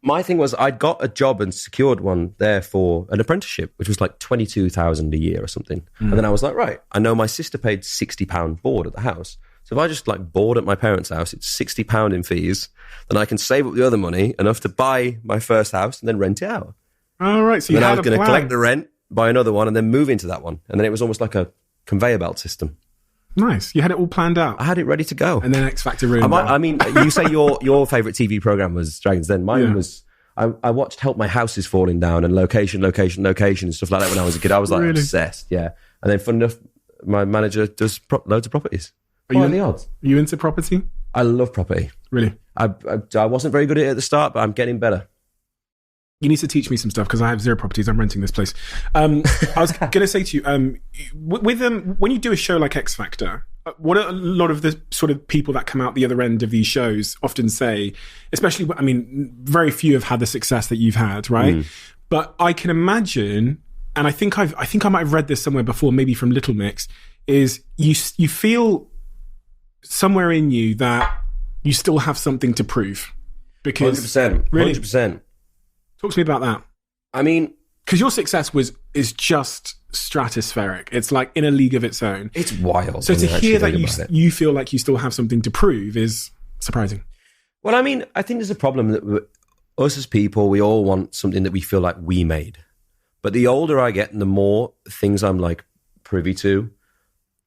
S2: my thing was I'd got a job and secured one there for an apprenticeship, which was like 22,000 a year or something. And then I was like, right, I know my sister paid £60 board at the house. So if I just like board at my parents' house, it's £60 in fees. Then I can save up the other money enough to buy my first house and then rent it out.
S1: All right. So
S2: then I was going to collect the rent, buy another one, and then move into that one. And then it was almost like a conveyor belt system.
S1: Nice. You had it all planned out.
S2: I had it ready to go.
S1: And then X Factor ruined
S2: I mean, you say your favourite TV programme was Dragons Den. Mine was, I watched Help My House Is Falling Down and Location and stuff like that when I was a kid. I was like obsessed. Yeah. And then fun enough, my manager does loads of properties. What are the odds?
S1: Are you into property?
S2: I love property.
S1: Really?
S2: I wasn't very good at it at the start, but I'm getting better.
S1: You need to teach me some stuff because I have 0 properties. I'm renting this place. I was going to say to you, when you do a show like X Factor, what a lot of the sort of people that come out the other end of these shows often say, especially, I mean, very few have had the success that you've had, right? But I can imagine, and I think I might have read this somewhere before, maybe from Little Mix, is you feel somewhere in you that you still have something to prove. Because
S2: 100%.
S1: Really,
S2: 100%.
S1: Talk to me about that.
S2: I mean,
S1: because your success is just stratospheric. It's like in a league of its own.
S2: It's wild.
S1: So to hear that you feel like you still have something to prove is surprising.
S2: Well, I mean, I think there's a problem that us as people, we all want something that we feel like we made. But the older I get and the more things I'm like privy to,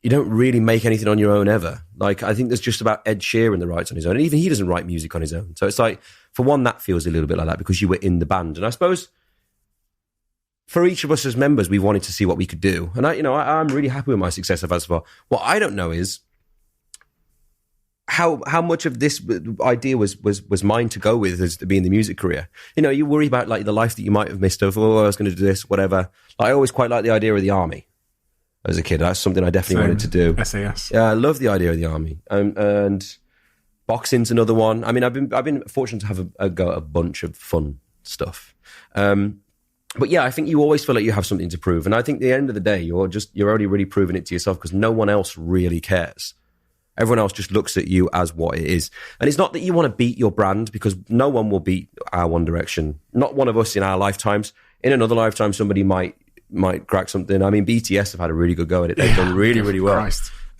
S2: you don't really make anything on your own ever. Like, I think there's just about Ed Sheeran that writes on his own. And even he doesn't write music on his own. So it's like, for one, that feels a little bit like that because you were in the band. And I suppose for each of us as members, we wanted to see what we could do. And I'm really happy with my success I've had so far. What I don't know is how much of this idea was mine to go with as to be in the music career. You worry about like the life that you might have missed of, I was going to do this, whatever. Like, I always quite liked the idea of the army. As a kid, that's something I definitely wanted to do.
S1: SAS.
S2: Yeah, I love the idea of the army, and boxing's another one. I mean, I've been fortunate to have a bunch of fun stuff. But yeah, I think you always feel like you have something to prove, and I think at the end of the day, you're only really proving it to yourself because no one else really cares. Everyone else just looks at you as what it is, and it's not that you want to beat your brand because no one will beat our One Direction. Not one of us in our lifetimes. In another lifetime, somebody might crack something. I mean, BTS have had a really good go at it. They've done really, really well.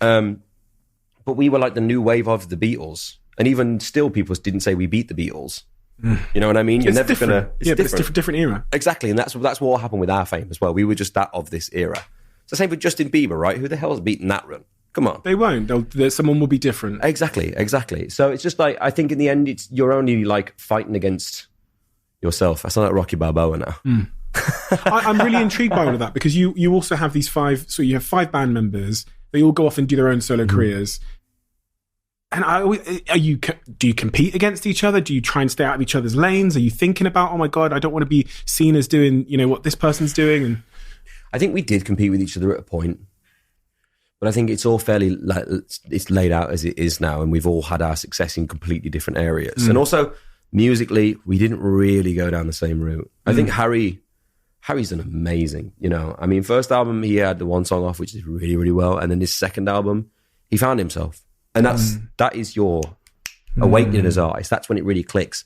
S2: But we were like the new wave of the Beatles. And even still, people didn't say we beat the Beatles. You know what I mean? You're never going to...
S1: It's different. It's a different era.
S2: Exactly. And that's what happened with our fame as well. We were just that of this era. It's the same with Justin Bieber, right? Who the hell has beaten that run? Come on.
S1: They won't. Someone will be different.
S2: Exactly. So it's just like, I think in the end, you're only like fighting against yourself. I sound like Rocky Balboa now.
S1: I'm really intrigued by all of that, because you also have these you have 5 band members. They all go off and do their own solo careers. And do you compete against each other? Do you try and stay out of each other's lanes? Are you thinking about, oh my God, I don't want to be seen as doing, what this person's doing? And
S2: I think we did compete with each other at a point, but I think it's all fairly it's laid out as it is now, and we've all had our success in completely different areas. And also musically, we didn't really go down the same route. I think Harry's done amazing. I mean, first album he had the one song off, which is really, really well, and then his second album, he found himself. And that is your awakening as an artist. That's when it really clicks.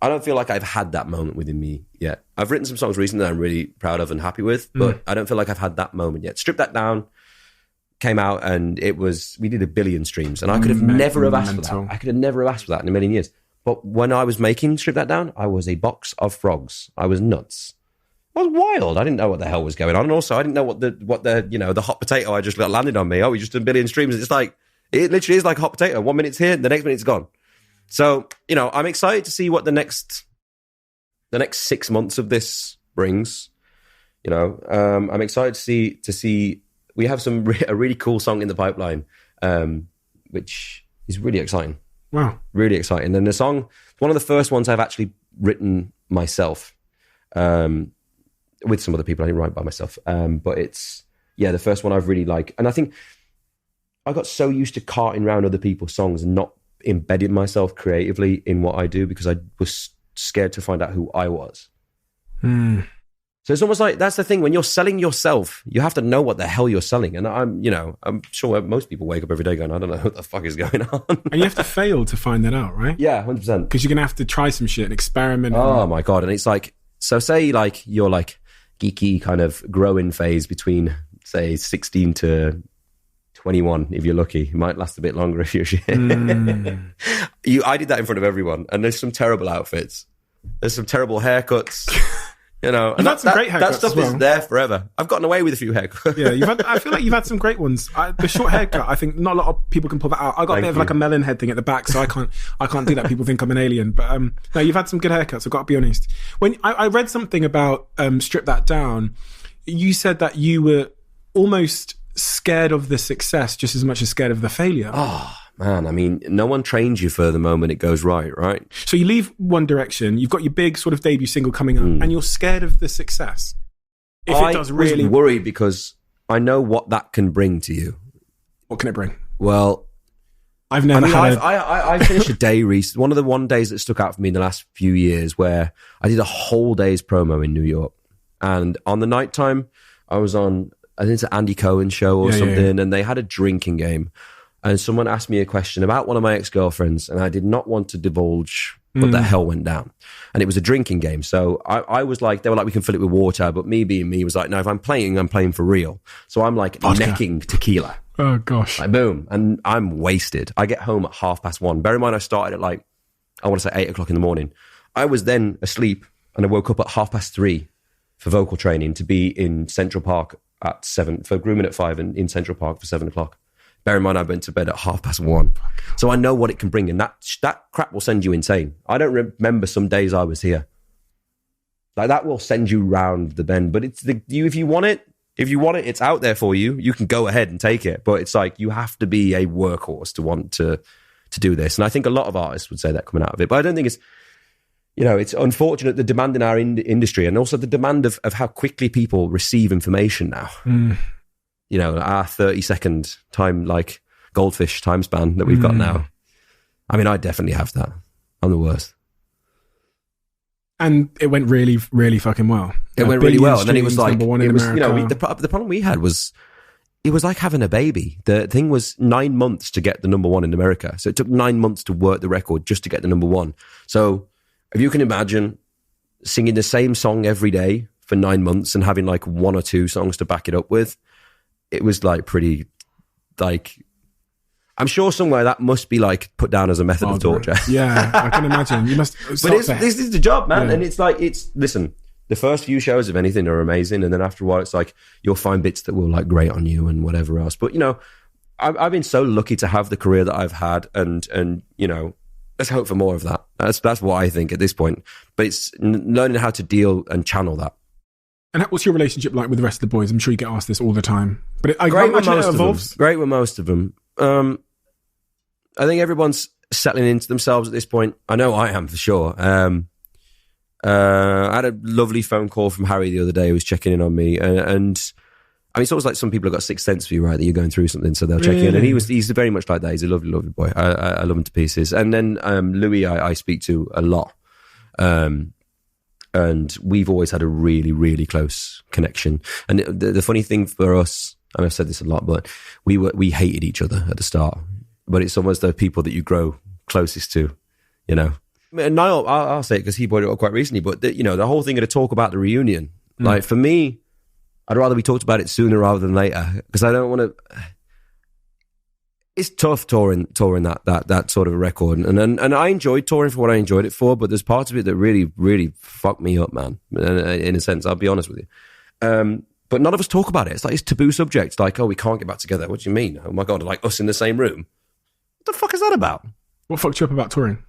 S2: I don't feel like I've had that moment within me yet. I've written some songs recently that I'm really proud of and happy with, but I don't feel like I've had that moment yet. Strip That Down came out, and we did 1 billion streams, and I could have never have asked for that. I could have never have asked for that in a million years. But when I was making Strip That Down, I was a box of frogs. I was nuts. I was wild. I didn't know what the hell was going on, and also I didn't know what the hot potato I just got landed on me. Oh, we just did 1 billion streams. It's like, it literally is like a hot potato. 1 minute's here, the next minute's gone. So, I'm excited to see what the next 6 months of this brings. I'm excited to see. We have a really cool song in the pipeline, which is really exciting.
S1: Wow,
S2: really exciting. And the song, one of the first ones I've actually written myself, with some other people. I didn't write by myself, but it's the first one I've really liked. And I think I got so used to carting around other people's songs and not embedding myself creatively in what I do, because I was scared to find out who I was. So it's almost like, that's the thing, when you're selling yourself, you have to know what the hell you're selling. And I'm sure most people wake up every day going, I don't know what the fuck is going on.
S1: And you have to fail to find that out, right?
S2: Yeah, 100%.
S1: Because you're going to have to try some shit and experiment.
S2: Oh my God. And it's like, so say like you're like geeky kind of growing phase between say 16 to 21, if you're lucky. It might last a bit longer if you're shit. I did that in front of everyone, and there's some terrible outfits. There's some terrible haircuts. And
S1: that's some great haircuts.
S2: That stuff
S1: as well.
S2: is there forever. I've gotten away with a few haircuts.
S1: Yeah, I feel like you've had some great ones. The short haircut, I think not a lot of people can pull that out. I got a bit of like a melon head thing at the back, so I can't do that. People think I'm an alien. But no, you've had some good haircuts. I've got to be honest. When I read something about Strip That Down, you said that you were almost scared of the success just as much as scared of the failure.
S2: Oh man, I mean, no one trains you for the moment it goes right?
S1: So you leave One Direction, you've got your big sort of debut single coming up, and you're scared of the success. If it does really,
S2: I was worried because I know what that can bring to you.
S1: What can it bring?
S2: Well,
S1: I've never
S2: I finished a day recently. One of the days that stuck out for me in the last few years, where I did a whole day's promo in New York, and on the nighttime I was on, I think it's an Andy Cohen show or something, and they had a drinking game. And someone asked me a question about one of my ex-girlfriends, and I did not want to divulge what the hell went down. And it was a drinking game. So I was like, they were like, we can fill it with water. But me being me was like, no, if I'm playing for real. So I'm like necking tequila.
S1: Oh, gosh.
S2: Like, boom. And I'm wasted. I get home at 1:30. Bear in mind, I started at like, I want to say 8 o'clock in the morning. I was then asleep, and I woke up at 3:30 for vocal training to be in Central Park at 7, for grooming at 5 and in Central Park for 7 o'clock. Bear in mind, I went to bed at 1:30. So I know what it can bring, and that crap will send you insane. I don't remember some days I was here. Like, that will send you round the bend. But it's if you want it, it's out there for you. You can go ahead and take it. But it's like, you have to be a workhorse to want to do this. And I think a lot of artists would say that coming out of it. But I don't think it's, it's unfortunate, the demand in our industry, and also the demand of how quickly people receive information now. Our 30-second time, like goldfish time span that we've got now. I mean, I definitely have that. I'm the worst.
S1: And it went really, really fucking well.
S2: It went really well. And then it was like, the problem we had was, it was like having a baby. The thing was 9 months to get the number one in America. So it took 9 months to work the record just to get the number one. So if you can imagine singing the same song every day for 9 months and having like 1 or 2 songs to back it up with, it was like pretty, like, I'm sure somewhere that must be like put down as a method of torture.
S1: Yeah, I can imagine. You must.
S2: But this is the job, man. Yeah. And it's like, listen, the first few shows of anything are amazing. And then after a while, it's like, you'll find bits that will like grate on you and whatever else. But, I've been so lucky to have the career that I've had. And let's hope for more of that. That's what I think at this point. But it's learning how to deal and channel that.
S1: And what's your relationship like with the rest of the boys? I'm sure you get asked this all the time. But I
S2: Great with
S1: imagine
S2: most
S1: it
S2: of them.
S1: evolves.
S2: Great with most of them. I think everyone's settling into themselves at this point. I know I am for sure. I had a lovely phone call from Harry the other day who was checking in on me. And I mean, it's always like some people have got a sixth sense for you, right? That you're going through something, so they'll check in. And he's very much like that. He's a lovely, lovely boy. I love him to pieces. And then Louis, I speak to a lot. And we've always had a really, really close connection. And the funny thing for us, and I've said this a lot, but we hated each other at the start. But it's almost the people that you grow closest to, you know. And Niall, I'll say it because he brought it up quite recently, but the whole thing of the talk about the reunion, like for me, I'd rather we talked about it sooner rather than later, because I don't want to. It's tough touring that sort of a record, and I enjoyed touring for what I enjoyed it for, but there's parts of it that really, really fucked me up, man. In a sense, I'll be honest with you. But none of us talk about it. It's like it's taboo subject. Like, oh, we can't get back together. What do you mean? Oh my god, like us in the same room. What the fuck is that about?
S1: What fucked you up about touring?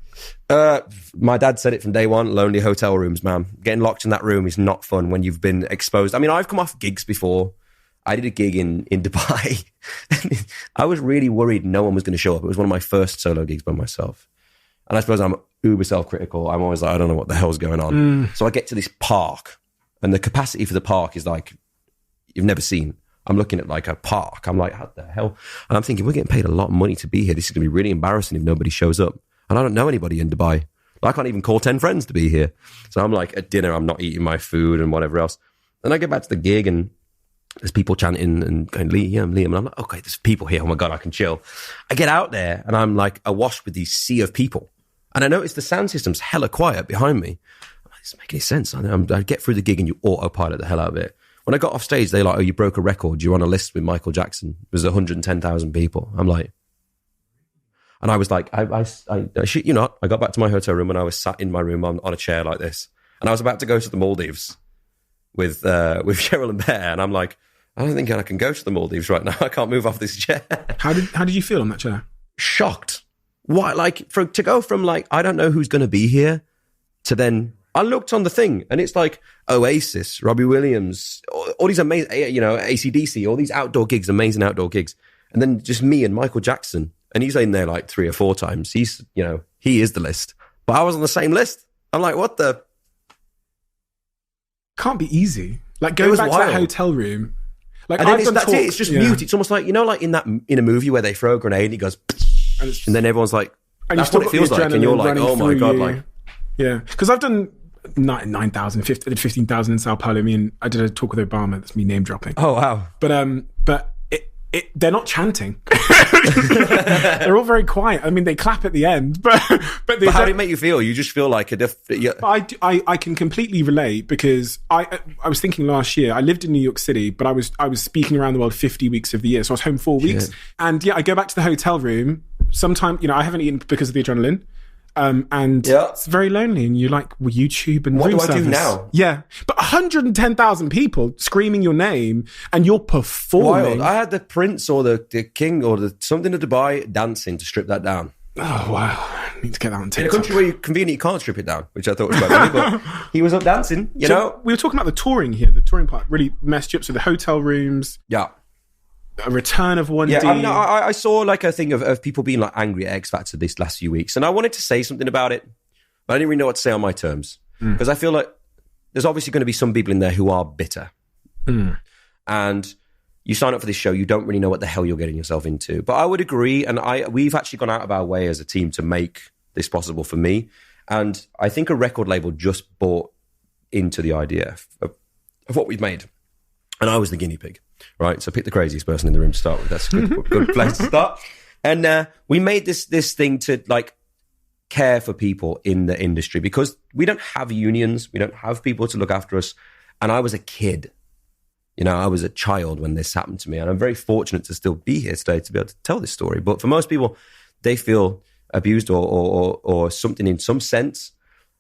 S2: My dad said it from day one, lonely hotel rooms, man. Getting locked in that room is not fun when you've been exposed. I mean, I've come off gigs before. I did a gig in Dubai. I was really worried no one was going to show up. It was one of my first solo gigs by myself. And I suppose I'm uber self-critical. I'm always like, I don't know what the hell's going on. So I get to this park, and the capacity for the park is like, you've never seen. I'm looking at like a park. I'm like, how the hell? And I'm thinking, we're getting paid a lot of money to be here. This is going to be really embarrassing if nobody shows up. And I don't know anybody in Dubai. I can't even call 10 friends to be here. So I'm like, at dinner, I'm not eating my food and whatever else. Then I get back to the gig, and there's people chanting and going, Liam. And I'm like, okay, there's people here. Oh my God, I can chill. I get out there, and I'm like awash with these sea of people. And I notice the sound system's hella quiet behind me. I'm like, this doesn't make any sense. I get through the gig, and you autopilot the hell out of it. When I got off stage, they're like, oh, you broke a record. You're on a list with Michael Jackson. It was 110,000 people. I'm like, and I was like, I shit you not. I got back to my hotel room, and I was sat in my room on a chair like this. And I was about to go to the Maldives with Cheryl and Bear. And I'm like, I don't think I can go to the Maldives right now. I can't move off this chair.
S1: How did you feel on that chair?
S2: Shocked. Why? Like, to go from like, I don't know who's going to be here, to then I looked on the thing, and it's like Oasis, Robbie Williams, all these amazing, AC/DC, all these outdoor gigs, amazing outdoor gigs. And then just me and Michael Jackson. And he's in there like 3 or 4 times. He is the list. But I was on the same list. I'm like, what the?
S1: Can't be easy. Like going back to that hotel room. Like,
S2: and then that's it. It's just mute. It's almost like, like in a movie where they throw a grenade and he goes, and then everyone's like, that's what it feels like. And you're like, oh my God. Like,
S1: yeah. Because I've done 9,000, 15,000 in Sao Paulo. I did a talk with Obama. That's me name dropping.
S2: Oh, wow.
S1: But they're not chanting. They're all very quiet. I mean, they clap at the end, but
S2: how did it make you feel? You just feel like
S1: I can completely relate, because I was thinking last year, I lived in New York City, but I was speaking around the world 50 weeks of the year. So I was home 4 weeks. Shit. And I go back to the hotel room. Sometimes, I haven't eaten because of the adrenaline. It's very lonely, and you're like, well, YouTube and
S2: what
S1: room
S2: do
S1: service.
S2: I do now?
S1: Yeah, but 110,000 people screaming your name, and you're performing.
S2: Wild. I had the prince or the king or something of Dubai dancing to strip that down.
S1: Oh wow, I need to get that on TikTok.
S2: In a country where you conveniently can't strip it down, which I thought was quite funny, but he was up dancing. You know,
S1: we were talking about the touring here. The touring part really messed you up. So the hotel rooms.
S2: Yeah.
S1: A return of 1D.
S2: Yeah, I saw like a thing of people being like angry at X Factor this last few weeks, and I wanted to say something about it, but I didn't really know what to say on my terms, because I feel like there's obviously going to be some people in there who are bitter, and you sign up for this show, you don't really know what the hell you're getting yourself into. But I would agree, and we've actually gone out of our way as a team to make this possible for me, and I think a record label just bought into the idea of what we've made, and I was the guinea pig. Right, so pick the craziest person in the room to start with. That's a good place to start. And we made this thing to like care for people in the industry, because we don't have unions, we don't have people to look after us. And I was a kid, I was a child when this happened to me, and I'm very fortunate to still be here today to be able to tell this story. But for most people, they feel abused or something in some sense.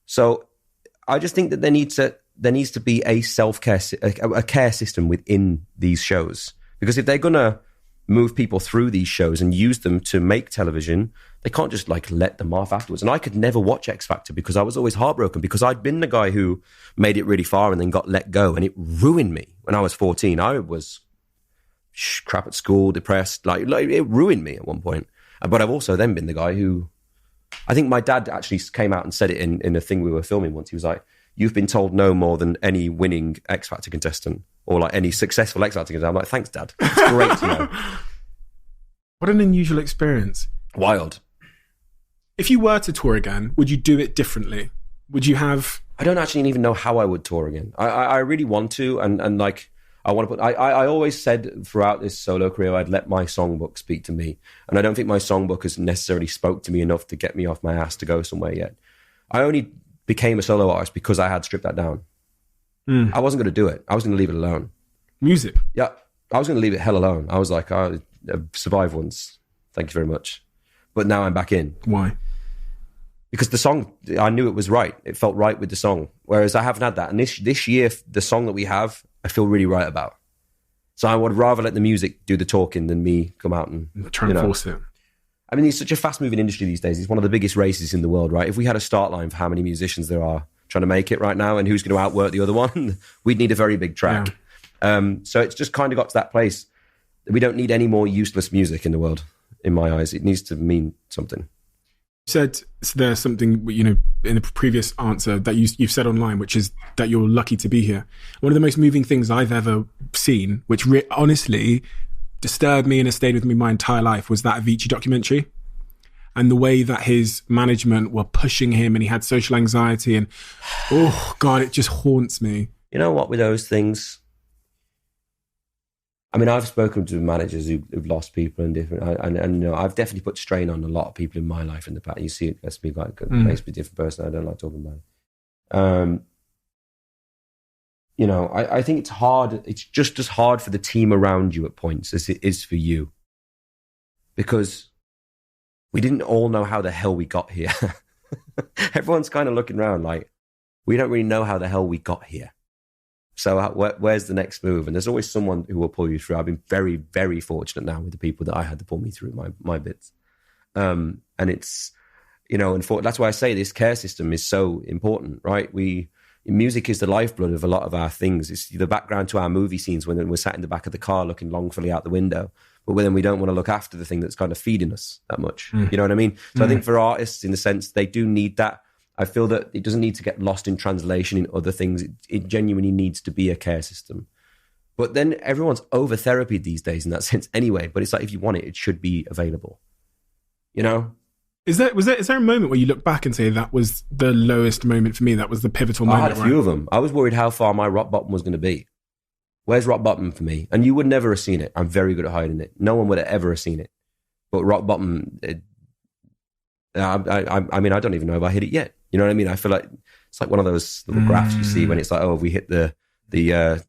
S2: So I just think that there needs to be a self-care, a care system within these shows. Because if they're going to move people through these shows and use them to make television, they can't just like let them off afterwards. And I could never watch X Factor because I was always heartbroken because I'd been the guy who made it really far and then got let go, and it ruined me when I was 14. I was crap at school, depressed, like it ruined me at one point. But I've also then been the guy who, I think my dad actually came out and said it in a thing we were filming once. He was like, "You've been told no more than any winning X Factor contestant or like any successful X Factor contestant." I'm like, "Thanks, Dad. It's great to know."
S1: What an unusual experience.
S2: Wild.
S1: If you were to tour again, would you do it differently? Would you have...
S2: I don't actually even know how I would tour again. I really want to, and like, I want to put... I always said throughout this solo career, I'd let my songbook speak to me. And I don't think my songbook has necessarily spoke to me enough to get me off my ass to go somewhere yet. I only became a solo artist because I had stripped that down. I wasn't going to do it. I was going to leave it alone.
S1: Music?
S2: Yeah. I was going to leave it hell alone. I was like, I've survived once. Thank you very much. But now I'm back in.
S1: Why?
S2: Because the song, I knew it was right. It felt right with the song. Whereas I haven't had that. And this year, the song that we have, I feel really right about. So I would rather let the music do the talking than me come out and
S1: try and force it.
S2: I mean, it's such a fast-moving industry these days. It's one of the biggest races in the world, right? If we had a start line for how many musicians there are trying to make it right now and who's going to outwork the other one, we'd need a very big track. Yeah. So it's just kind of got to that place that we don't need any more useless music in the world, in my eyes. It needs to mean something.
S1: You said there's something, in the previous answer that you've said online, which is that you're lucky to be here. One of the most moving things I've ever seen, which honestly disturbed me and has stayed with me my entire life, was that Avicii documentary. And the way that his management were pushing him and he had social anxiety and, oh God, it just haunts me.
S2: You know what, with those things, I mean, I've spoken to managers who've lost people and different, and I've definitely put strain on a lot of people in my life in the past. You see it makes me like it makes me a different person. I don't like talking about it. I think it's hard. It's just as hard for the team around you at points as it is for you, because we didn't all know how the hell we got here. Everyone's kind of looking around like we don't really know how the hell we got here. So where's the next move? And there's always someone who will pull you through. I've been very, very fortunate now with the people that I had to pull me through my bits. And it's, and that's why I say this care system is so important, right? Music is the lifeblood of a lot of our things. It's the background to our movie scenes when we're sat in the back of the car looking longfully out the window. But then we don't want to look after the thing that's kind of feeding us that much. You know what I mean? So I think for artists, in the sense, they do need that. I feel that it doesn't need to get lost in translation in other things. It genuinely needs to be a care system. But then everyone's over therapy these days in that sense anyway. But it's like, if you want it, it should be available.
S1: Is there a moment where you look back and say that was the lowest moment for me? That was the pivotal moment?
S2: I had a few of them. I was worried how far my rock bottom was going to be. Where's rock bottom for me? And you would never have seen it. I'm very good at hiding it. No one would have ever have seen it. But rock bottom, I mean, I don't even know if I hit it yet. You know what I mean? I feel like it's like one of those little graphs you see when it's like, oh, have we hit the the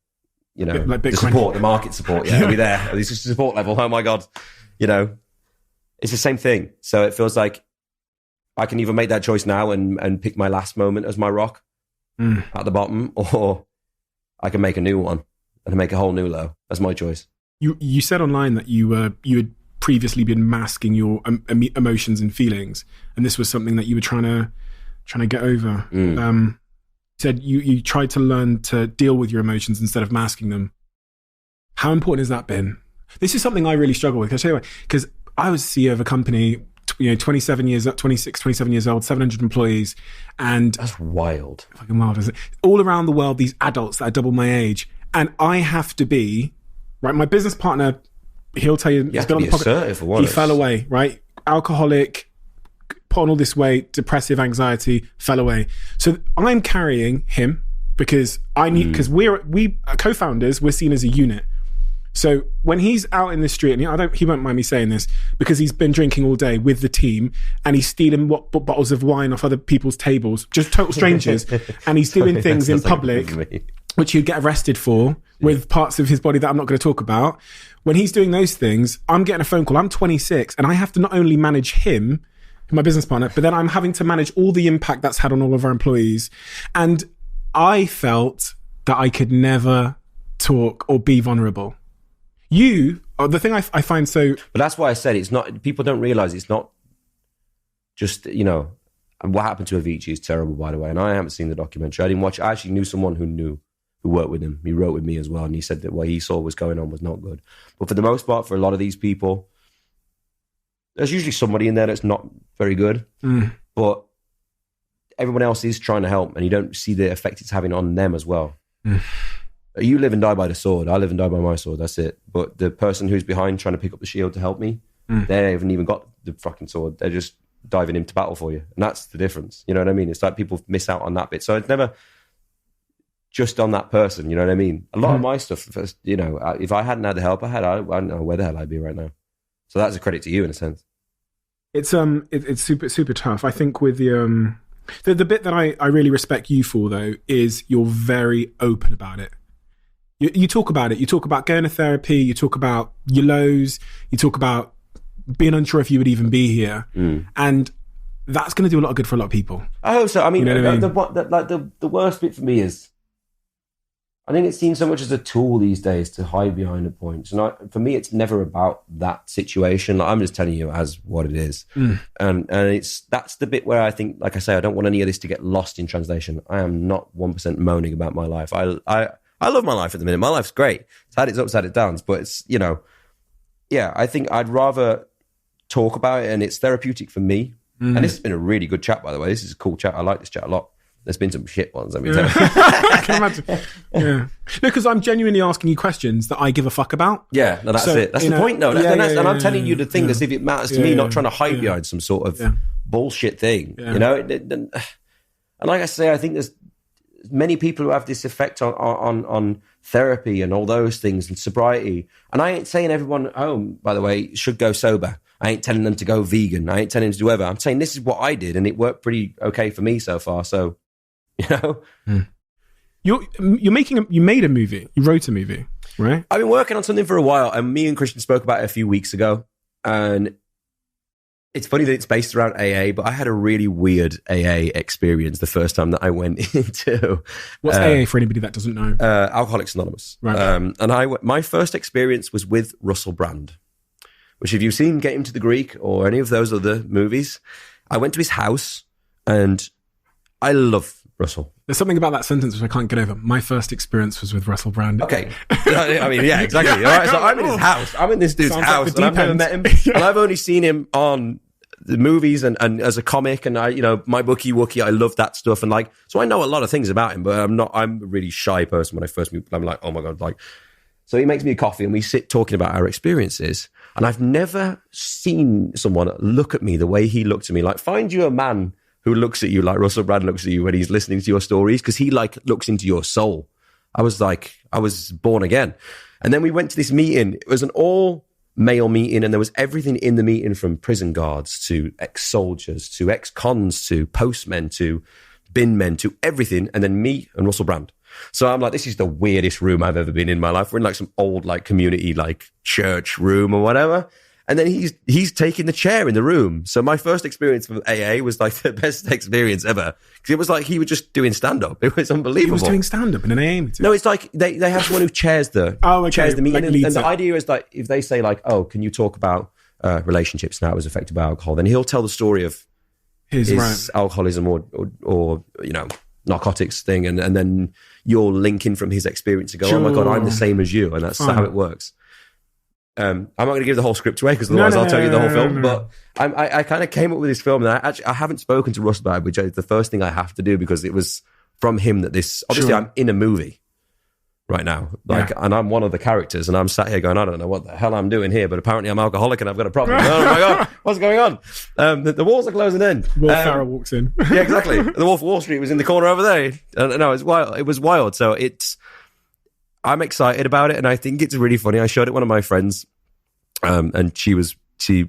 S2: support, the market support? Yeah, are we there? This is support level. Oh my God. It's the same thing. So it feels like I can either make that choice now and pick my last moment as my rock at the bottom, or I can make a new one and make a whole new low. That's my choice.
S1: You said online that you had previously been masking your emotions and feelings, and this was something that you were trying to get over. You said you tried to learn to deal with your emotions instead of masking them. How important has that been? This is something I really struggle with. I'll tell you why. Because I was CEO of a company, 27 years old, 700 employees, and
S2: that's wild.
S1: Fucking wild, isn't it? All around the world, these adults that are double my age, and I have to be right. My business partner, he'll tell you, he's been on the podcast. He fell away, right? Alcoholic, put on all this weight, depressive anxiety, fell away. So I'm carrying him because I need, because we co-founders, we're seen as a unit. So when he's out in the street, and he won't mind me saying this, because he's been drinking all day with the team, and he's stealing bottles of wine off other people's tables, just total strangers, and he's doing things in public, which he'd get arrested for, with parts of his body that I'm not going to talk about. When he's doing those things, I'm getting a phone call. I'm 26, and I have to not only manage him, my business partner, but then I'm having to manage all the impact that's had on all of our employees. And I felt that I could never talk or be vulnerable. The thing I find so...
S2: But that's why I said it's not... People don't realise it's not just, you know... And what happened to Avicii is terrible, by the way. And I haven't seen the documentary. I didn't watch... I actually knew someone who worked with him. He wrote with me as well. And he said that what he saw was going on was not good. But for the most part, for a lot of these people, there's usually somebody in there that's not very good. But everyone else is trying to help. And you don't see the effect it's having on them as well. You live and die by the sword. I live and die by my sword. That's it. But the person who's behind trying to pick up the shield to help me, they haven't even got the fucking sword. They're just diving into battle for you. And that's the difference. You know what I mean? It's like people miss out on that bit. So it's never just on that person. You know what I mean? A lot of my stuff, you know, if I hadn't had the help I had, I don't know where the hell I'd be right now. So that's a credit to you in a sense. It's
S1: super tough. I think with the bit that I really respect you for, though, is you're very open about it. You talk about it. You talk about going to therapy. You talk about your lows. You talk about being unsure if you would even be here. And that's going to do a lot of good for a lot of people.
S2: I hope so. I mean,
S1: you know what I
S2: mean? The worst bit for me is, I think it's seen so much as a tool these days to hide behind the points. And for me, it's never about that situation. Like, I'm just telling you as what it is. And that's the bit where I think, like I say, I don't want any of this to get lost in translation. I am not 1% moaning about my life. I love my life at the minute. My life's great. It's had its ups, had its downs, but it's, you know, yeah, I think I'd rather talk about it, and it's therapeutic for me. And this has been a really good chat, by the way. This is a cool chat. I like this chat a lot. There's been some shit ones, let me tell you.
S1: I can imagine. Yeah. No, because I'm genuinely asking you questions that I give a fuck about.
S2: Yeah, no, that's it. That's the point, though. And I'm telling you the thing as if it matters to me, not trying to hide behind some sort of bullshit thing. You know? And like I say, I think there's many people who have this effect on therapy and all those things and sobriety. And I ain't saying everyone at home, by the way, should go sober. I ain't telling them to go vegan. I ain't telling them to do whatever. I'm saying this is what I did, and it worked pretty okay for me so far. So, you know,
S1: you made a movie. You wrote a movie, right?
S2: I've been working on something for a while, and me and Christian spoke about it a few weeks ago. And it's funny that it's based around AA, but I had a really weird AA experience the first time that I went into.
S1: What's AA for anybody that doesn't know?
S2: Alcoholics Anonymous. Right. And my first experience was with Russell Brand, which if you've seen Get Him to the Greek or any of those other movies, I went to his house and I love Russell.
S1: There's something about that sentence which I can't get over. My first experience was with Russell Brand.
S2: Okay. I mean, yeah, exactly. All right, so I'm in his house. I'm in this dude's house.
S1: Like
S2: and I've never met him. And I've only seen him on the movies and as a comic, and My Bookie Wookie, I love that stuff. And like, so I know a lot of things about him, but I'm a really shy person when I first meet. I'm like, oh my God, like, so he makes me a coffee and we sit talking about our experiences. And I've never seen someone look at me the way he looked at me. Like, find you a man who looks at you like Russell Brand looks at you when he's listening to your stories, because he like looks into your soul. I was born again. And then we went to this meeting. It was an all-male meeting, and there was everything in the meeting, from prison guards to ex-soldiers to ex-cons to postmen to bin men to everything, and then me and Russell Brand. So I'm like, this is the weirdest room I've ever been in my life. We're in like some old like community like church room or whatever. And then he's taking the chair in the room. So my first experience with AA was like the best experience ever. Because it was like he was just doing stand-up. It was unbelievable.
S1: He was doing stand-up in an AA meeting?
S2: No, it's like they have someone who chairs the meeting. Like, and the idea is like, if they say like, oh, can you talk about relationships and how it was affected by alcohol? Then he'll tell the story of his alcoholism or narcotics thing. And then you'll link in from his experience and go, oh my God, I'm the same as you. And that's how it works. I'm not going to give the whole script away because otherwise I'll tell you the whole film. But I kind of came up with this film, and I haven't spoken to Russ about it, which is the first thing I have to do, because it was from him that this. Obviously, I'm in a movie right now, and I'm one of the characters, and I'm sat here going, I don't know what the hell I'm doing here, but apparently I'm alcoholic and I've got a problem. Oh my God, what's going on? The walls are closing in.
S1: Will Ferrell walks in.
S2: Yeah, exactly. The Wolf of Wall Street was in the corner over there. No, it's wild. It was wild. So I'm excited about it, and I think it's really funny. I showed it one of my friends, and she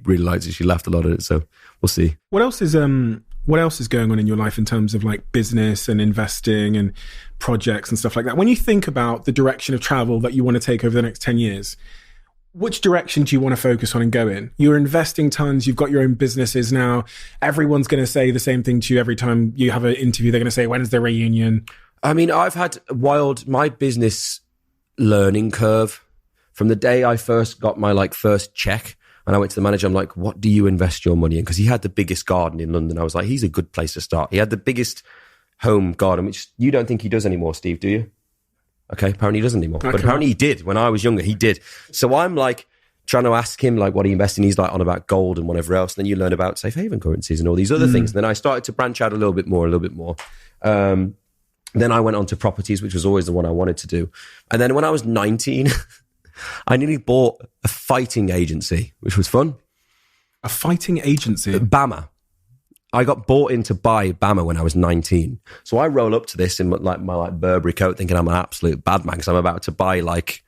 S2: really liked it. She laughed a lot at it, so we'll see.
S1: What else is going on in your life in terms of like business and investing and projects and stuff like that? When you think about the direction of travel that you want to take over the next 10 years, which direction do you want to focus on and go in? You're investing tons. You've got your own businesses now. Everyone's going to say the same thing to you every time you have an interview. They're going to say, when's the reunion?
S2: I mean, I've had my business learning curve From the day I first got my like first check, and I went to the manager, I'm like, what do you invest your money in? Because he had the biggest garden in London. I was like, he's a good place to start. He had the biggest home garden, which you don't think he does anymore, Steve, do you? Okay, apparently he doesn't anymore. Okay. But apparently he did. When I was younger, he did. So I'm like trying to ask him like what he invested in. He's like on about gold and whatever else. And then you learn about safe haven currencies and all these other things. And then I started to branch out a little bit more. Then I went on to properties, which was always the one I wanted to do. And then when I was 19, I nearly bought a fighting agency, which was fun.
S1: A fighting agency?
S2: Bama. I got bought in to buy Bama when I was 19. So I roll up to this in my Burberry coat thinking I'm an absolute bad man because I'm about to buy like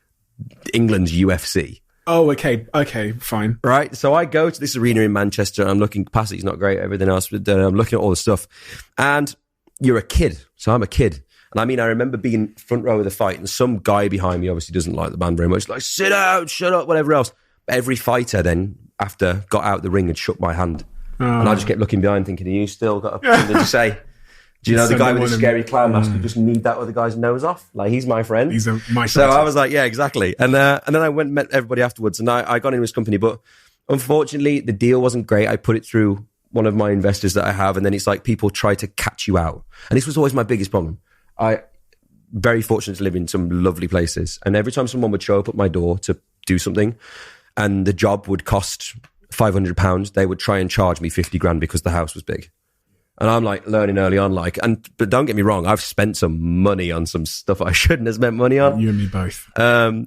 S2: England's UFC.
S1: Oh, okay, fine.
S2: Right? So I go to this arena in Manchester and I'm looking, capacity's not great, everything else, but I'm looking at all the stuff. And you're a kid. So I'm a kid. And I mean, I remember being front row of the fight and some guy behind me obviously doesn't like the band very much, like, sit down, shut up, whatever else. Every fighter then, after got out the ring and shook my hand. And I just kept looking behind thinking, you still got something to say? Do you know the guy with the scary clown mask who just need that other guy's nose off? Like, he's my friend.
S1: He's my
S2: So I was like, yeah, exactly. And then I went and met everybody afterwards and I got into his company. But unfortunately, the deal wasn't great. I put it through one of my investors that I have. And then it's like people try to catch you out. And this was always my biggest problem. Very fortunate to live in some lovely places. And every time someone would show up at my door to do something and the job would cost £500, they would try and charge me 50 grand because the house was big. And I'm like learning early on, but don't get me wrong, I've spent some money on some stuff I shouldn't have spent money on.
S1: You and me both.
S2: Yeah.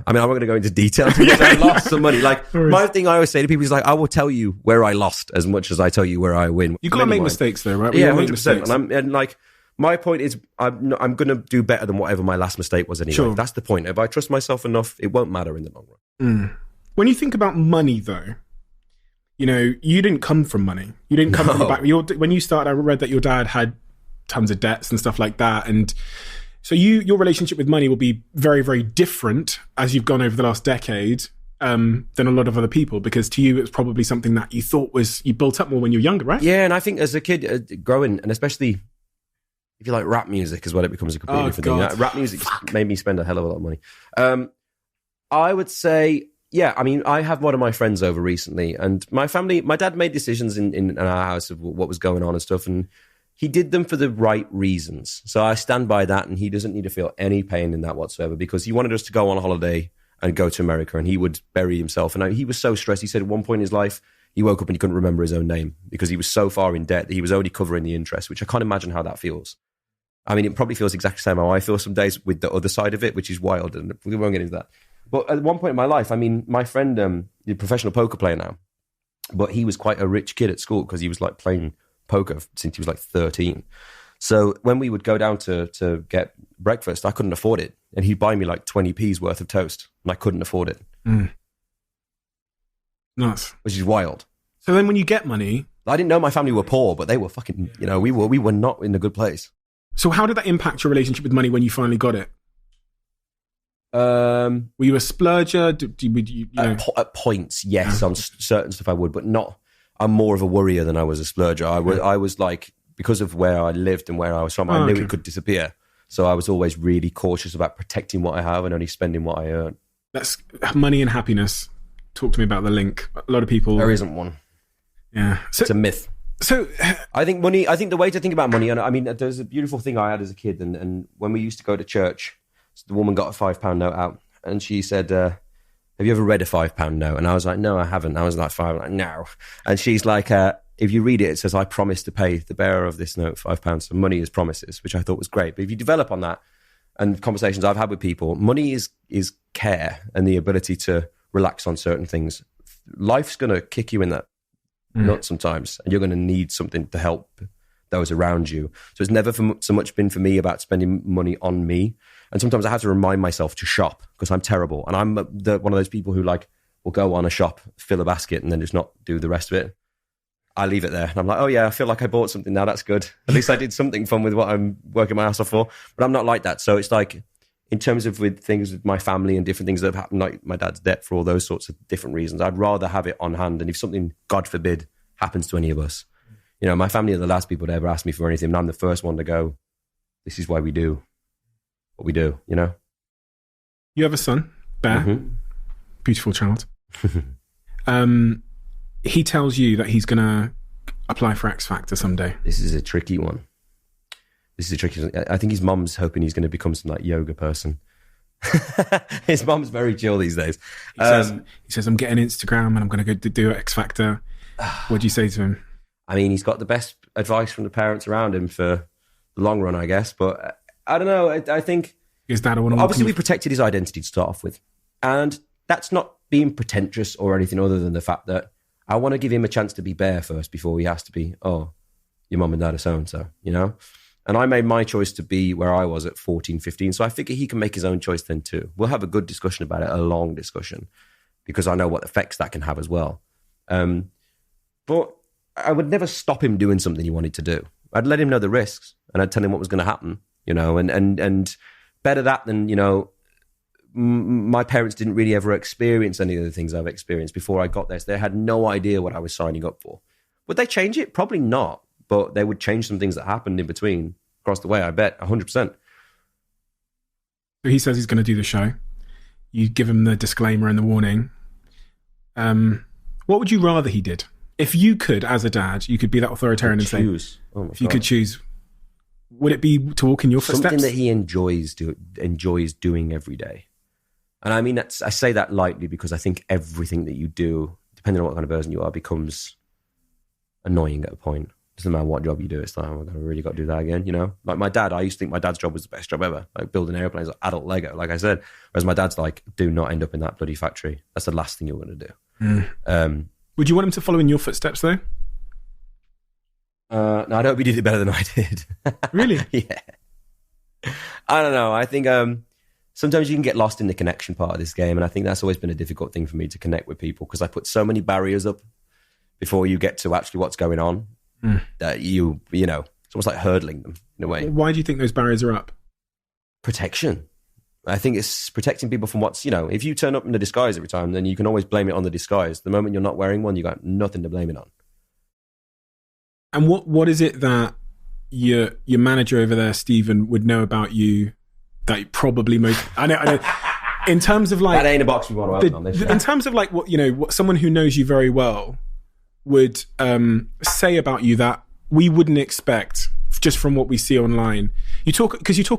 S2: I mean, I'm not going to go into detail because I lost some money. Like, my thing I always say to people is like, I will tell you where I lost as much as I tell you where I win.
S1: You got to make mistakes though, right?
S2: Yeah, 100%. And like, my point is I'm going to do better than whatever my last mistake was anyway. Sure. That's the point. If I trust myself enough, it won't matter in the long run.
S1: When you think about money though, you know, you didn't come from money. You didn't come from the back. When you started, I read that your dad had tons of debts and stuff like that. And so your relationship with money will be very, very different as you've gone over the last decade than a lot of other people, because to you, it's probably something that you thought you built up more when you were younger, right?
S2: Yeah. And I think as a kid growing, and especially if you like rap music as well, it becomes a completely different thing. Rap music made me spend a hell of a lot of money. I would say, yeah, I mean, I have one of my friends over recently and my dad made decisions in our house of what was going on and stuff. And he did them for the right reasons. So I stand by that and he doesn't need to feel any pain in that whatsoever because he wanted us to go on holiday and go to America and he would bury himself. And he was so stressed. He said at one point in his life, he woke up and he couldn't remember his own name because he was so far in debt that he was only covering the interest, which I can't imagine how that feels. I mean, it probably feels exactly the same how I feel some days with the other side of it, which is wild. And we won't get into that. But at one point in my life, I mean, my friend, he's a professional poker player now, but he was quite a rich kid at school because he was like playing poker since he was like 13. So when we would go down to get breakfast, I couldn't afford it. And he'd buy me like 20p's worth of toast and I couldn't afford it.
S1: Nice.
S2: Which is wild.
S1: So then when you get money...
S2: I didn't know my family were poor, but they were fucking, you know, we were not in a good place.
S1: So how did that impact your relationship with money when you finally got it? Were you a splurger?
S2: At points, yes. On certain stuff I would, but not. I'm more of a worrier than I was a splurger. I was like, because of where I lived and where I was from, I knew it could disappear. So I was always really cautious about protecting what I have and only spending what I earn. That's
S1: money and happiness. Talk to me about the link. A lot of people...
S2: There isn't one.
S1: Yeah.
S2: It's a myth.
S1: So
S2: I think the way to think about money, and I mean, there's a beautiful thing I had as a kid, and when we used to go to church, the woman got a £5 note out, and she said, have you ever read a £5 note? And I was like, no, I haven't. I was like, five. I'm like, no. And she's like, if you read it, it says, I promise to pay the bearer of this note £5. So money is promises, which I thought was great. But if you develop on that, and conversations I've had with people, money is care and the ability to relax on certain things. Life's going to kick you in that nut sometimes, and you're going to need something to help those around you. So it's never so much been for me about spending money on me. And sometimes I have to remind myself to shop because I'm terrible. And I'm one of those people who like will go on a shop, fill a basket, and then just not do the rest of it. I leave it there. And I'm like, oh yeah, I feel like I bought something now. That's good. At least I did something fun with what I'm working my ass off for. But I'm not like that. So it's like, in terms of with things with my family and different things that have happened, like my dad's debt for all those sorts of different reasons, I'd rather have it on hand. And if something, God forbid, happens to any of us, you know, my family are the last people to ever ask me for anything. And I'm the first one to go, this is why we do what we do, you know?
S1: You have a son, Bear, beautiful child. He tells you that he's going to apply for X Factor someday.
S2: This is a tricky one. I think his mum's hoping he's going to become some like yoga person. His mum's very chill these days.
S1: He says, I'm getting Instagram and I'm going to go do X Factor. What do you say to him?
S2: I mean, he's got the best advice from the parents around him for the long run, I guess. But I don't know. I think
S1: his dad will
S2: obviously we protected his identity to start off with. And that's not being pretentious or anything other than the fact that I want to give him a chance to be Bear first before he has to be, oh, your mum and dad are so-and-so, you know? And I made my choice to be where I was at 14, 15. So I figure he can make his own choice then too. We'll have a good discussion about it, a long discussion, because I know what effects that can have as well. But I would never stop him doing something he wanted to do. I'd let him know the risks and I'd tell him what was going to happen, you know, and better that than, you know, my parents didn't really ever experience any of the things I've experienced before I got there. So they had no idea what I was signing up for. Would they change it? Probably not. But they would change some things that happened in between across the way, I bet, 100%.
S1: So he says he's going to do the show. You give him the disclaimer and the warning. What would you rather he did? If you could, as a dad, you could be that authoritarian and say, if you could choose, would it be to walk in your footsteps?
S2: Something that he enjoys doing every day. And I mean, I say that lightly because I think everything that you do, depending on what kind of person you are, becomes annoying at a point. Doesn't matter what job you do, it's like, oh, I've really got to do that again, you know? Like my dad, I used to think my dad's job was the best job ever, like building airplanes, like adult Lego, like I said. Whereas my dad's like, do not end up in that bloody factory. That's the last thing you're going to do.
S1: Would you want him to follow in your footsteps though?
S2: No, I don't think he did it better than I did.
S1: Really?
S2: Yeah. I don't know. I think sometimes you can get lost in the connection part of this game. And I think that's always been a difficult thing for me to connect with people because I put so many barriers up before you get to actually what's going on that you know, it's almost like hurdling them in a way.
S1: Why do you think those barriers are up?
S2: Protection. I think it's protecting people from what's, you know, if you turn up in a disguise every time, then you can always blame it on the disguise. The moment you're not wearing one, you got nothing to blame it on.
S1: And what is it that your manager over there, Stephen, would know about you that you probably most... I know. In terms of like...
S2: That ain't a box we want to open on this.
S1: In terms of like what, you know, what someone who knows you very well would say about you that we wouldn't expect just from what we see online. You talk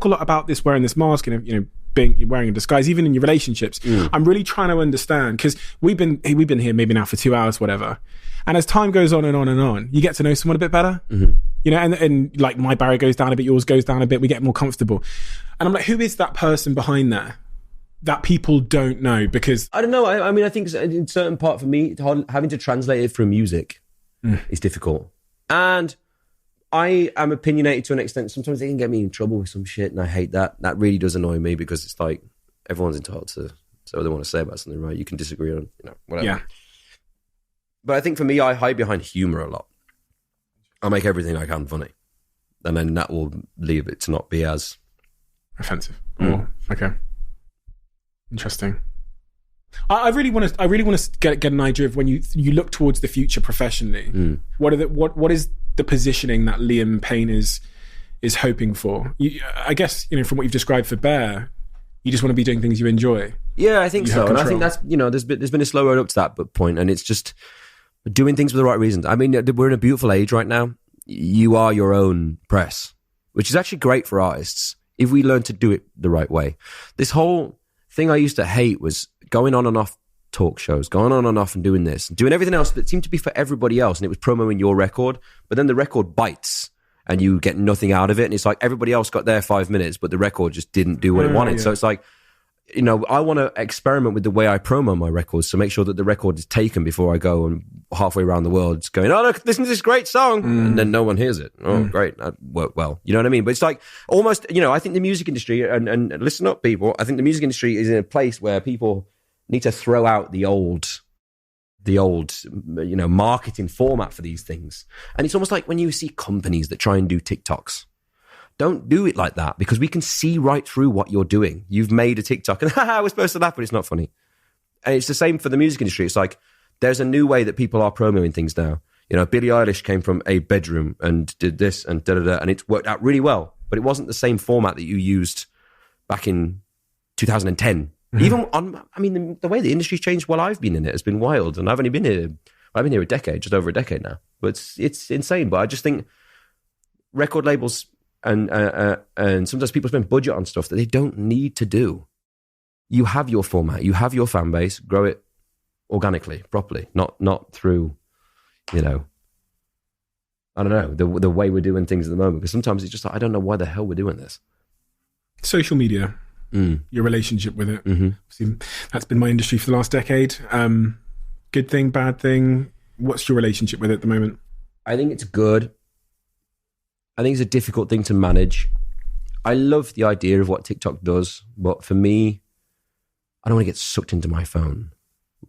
S1: a lot about this, wearing this mask and, you know, you're wearing a disguise, even in your relationships. I'm really trying to understand because we've been here maybe now for 2 hours, whatever. And as time goes on and on and on, you get to know someone a bit better, you know, and like my barrier goes down a bit, yours goes down a bit, we get more comfortable. And I'm like, who is that person behind there that people don't know? Because
S2: I don't know. I mean, I think in certain part for me, having to translate it through music is difficult. And I am opinionated to an extent. Sometimes they can get me in trouble with some shit, and I hate that. That really does annoy me because it's like everyone's entitled to say what they want to say about something, right? You can disagree on, you know, whatever.
S1: Yeah.
S2: But I think for me, I hide behind humor a lot. I make everything I can funny, and then that will leave it to not be as
S1: offensive. Oh, okay. Interesting. I really want to get an idea of when you look towards the future professionally. What is the positioning that Liam Payne is hoping for? I guess, you know, from what you've described for Bear, you just want to be doing things you enjoy.
S2: Yeah, I think so. And I think that's, you know, there's been a slow road up to that point, and it's just doing things for the right reasons. I mean, we're in a beautiful age right now. You are your own press, which is actually great for artists if we learn to do it the right way. This whole thing I used to hate was going on and off talk shows, going on and off and doing this, and doing everything else that seemed to be for everybody else, and it was promoting your record, but then the record bites and you get nothing out of it, and it's like everybody else got their 5 minutes, but the record just didn't do what it wanted. Yeah. So it's like, you know, I want to experiment with the way I promo my records to make sure that the record is taken before I go and halfway around the world just going, oh, look, listen to this great song. And then no one hears it. Oh, great. That worked well. You know what I mean? But it's like almost, you know, I think the music industry, and listen up, people, I think the music industry is in a place where people need to throw out the old, you know, marketing format for these things. And it's almost like when you see companies that try and do TikToks. Don't do it like that, because we can see right through what you're doing. You've made a TikTok and we're supposed to laugh, but it's not funny. And it's the same for the music industry. It's like there's a new way that people are promoting things now. You know, Billie Eilish came from a bedroom and did this and da-da-da, and it's worked out really well. But it wasn't the same format that you used back in 2010. Even on, I mean, the way the industry's changed while I've been in it has been wild. And I've only been here, I've been here a decade, just over a decade now. But it's insane. But I just think record labels and sometimes people spend budget on stuff that they don't need to do. You have your format, you have your fan base, grow it organically, properly, not through, you know, I don't know, the way we're doing things at the moment. Because sometimes it's just like, I don't know why the hell we're doing this.
S1: Social media, your relationship with it. See, that's been my industry for the last decade. Good thing, bad thing. What's your relationship with it at the moment?
S2: I think it's good. I think it's a difficult thing to manage. I love the idea of what TikTok does, but for me, I don't want to get sucked into my phone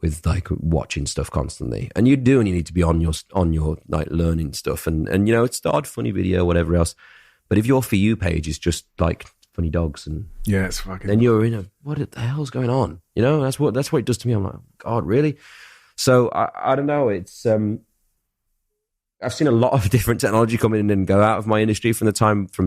S2: with like watching stuff constantly. And you do, and you need to be on your like learning stuff. And you know, it's the odd funny video, whatever else. But if your For You page is just like funny dogs and
S1: yeah, it's fucking.
S2: Then you're in a what the hell's going on? You know, that's what it does to me. I'm like, God, really? So I don't know. It's I've seen a lot of different technology come in and go out of my industry from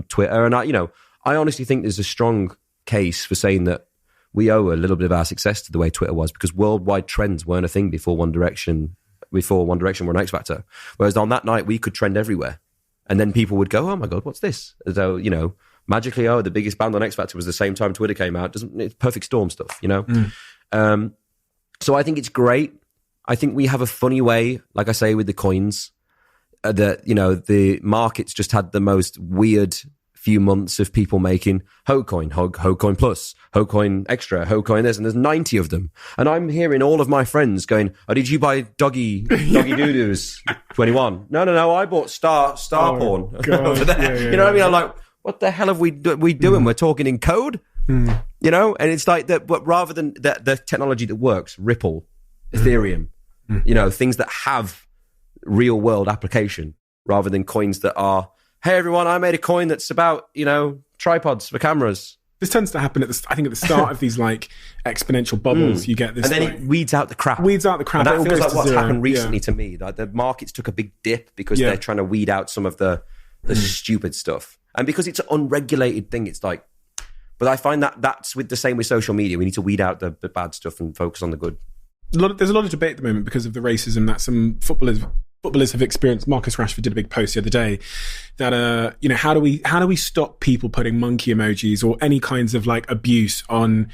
S2: Twitter, and I honestly think there's a strong case for saying that we owe a little bit of our success to the way Twitter was, because worldwide trends weren't a thing before One Direction were an X Factor. Whereas on that night, we could trend everywhere. And then people would go, oh my God, what's this? As though, magically, the biggest band on X Factor was the same time Twitter came out. It's perfect storm stuff, So I think it's great. I think we have a funny way, like I say, with the coins, that, the market's just had the most weird few months of people making Hocoin, Hocoin Plus, Hocoin Extra, Hocoin this, and there's 90 of them. And I'm hearing all of my friends going, oh, did you buy Doggy Doo-Doos 21? No, I bought Star Porn over there. Yeah, you know what I mean? I'm like, what the hell have we doing? We're talking in code, and it's like that, but rather than the technology that works, Ripple, Ethereum, things that have real world application, rather than coins that are, hey everyone, I made a coin that's about, tripods for cameras.
S1: This tends to happen at the start of these like exponential bubbles. You get this,
S2: and then it weeds out the crap.
S1: And
S2: that feels like what's happened recently to me. Like the markets took a big dip because they're trying to weed out some of the stupid stuff, and because it's an unregulated thing, it's like. But I find that's with the same with social media. We need to weed out the bad stuff and focus on the good.
S1: There's a lot of debate at the moment because of the racism that some footballers have experienced. Marcus Rashford did a big post the other day that how do we stop people putting monkey emojis or any kinds of like abuse on,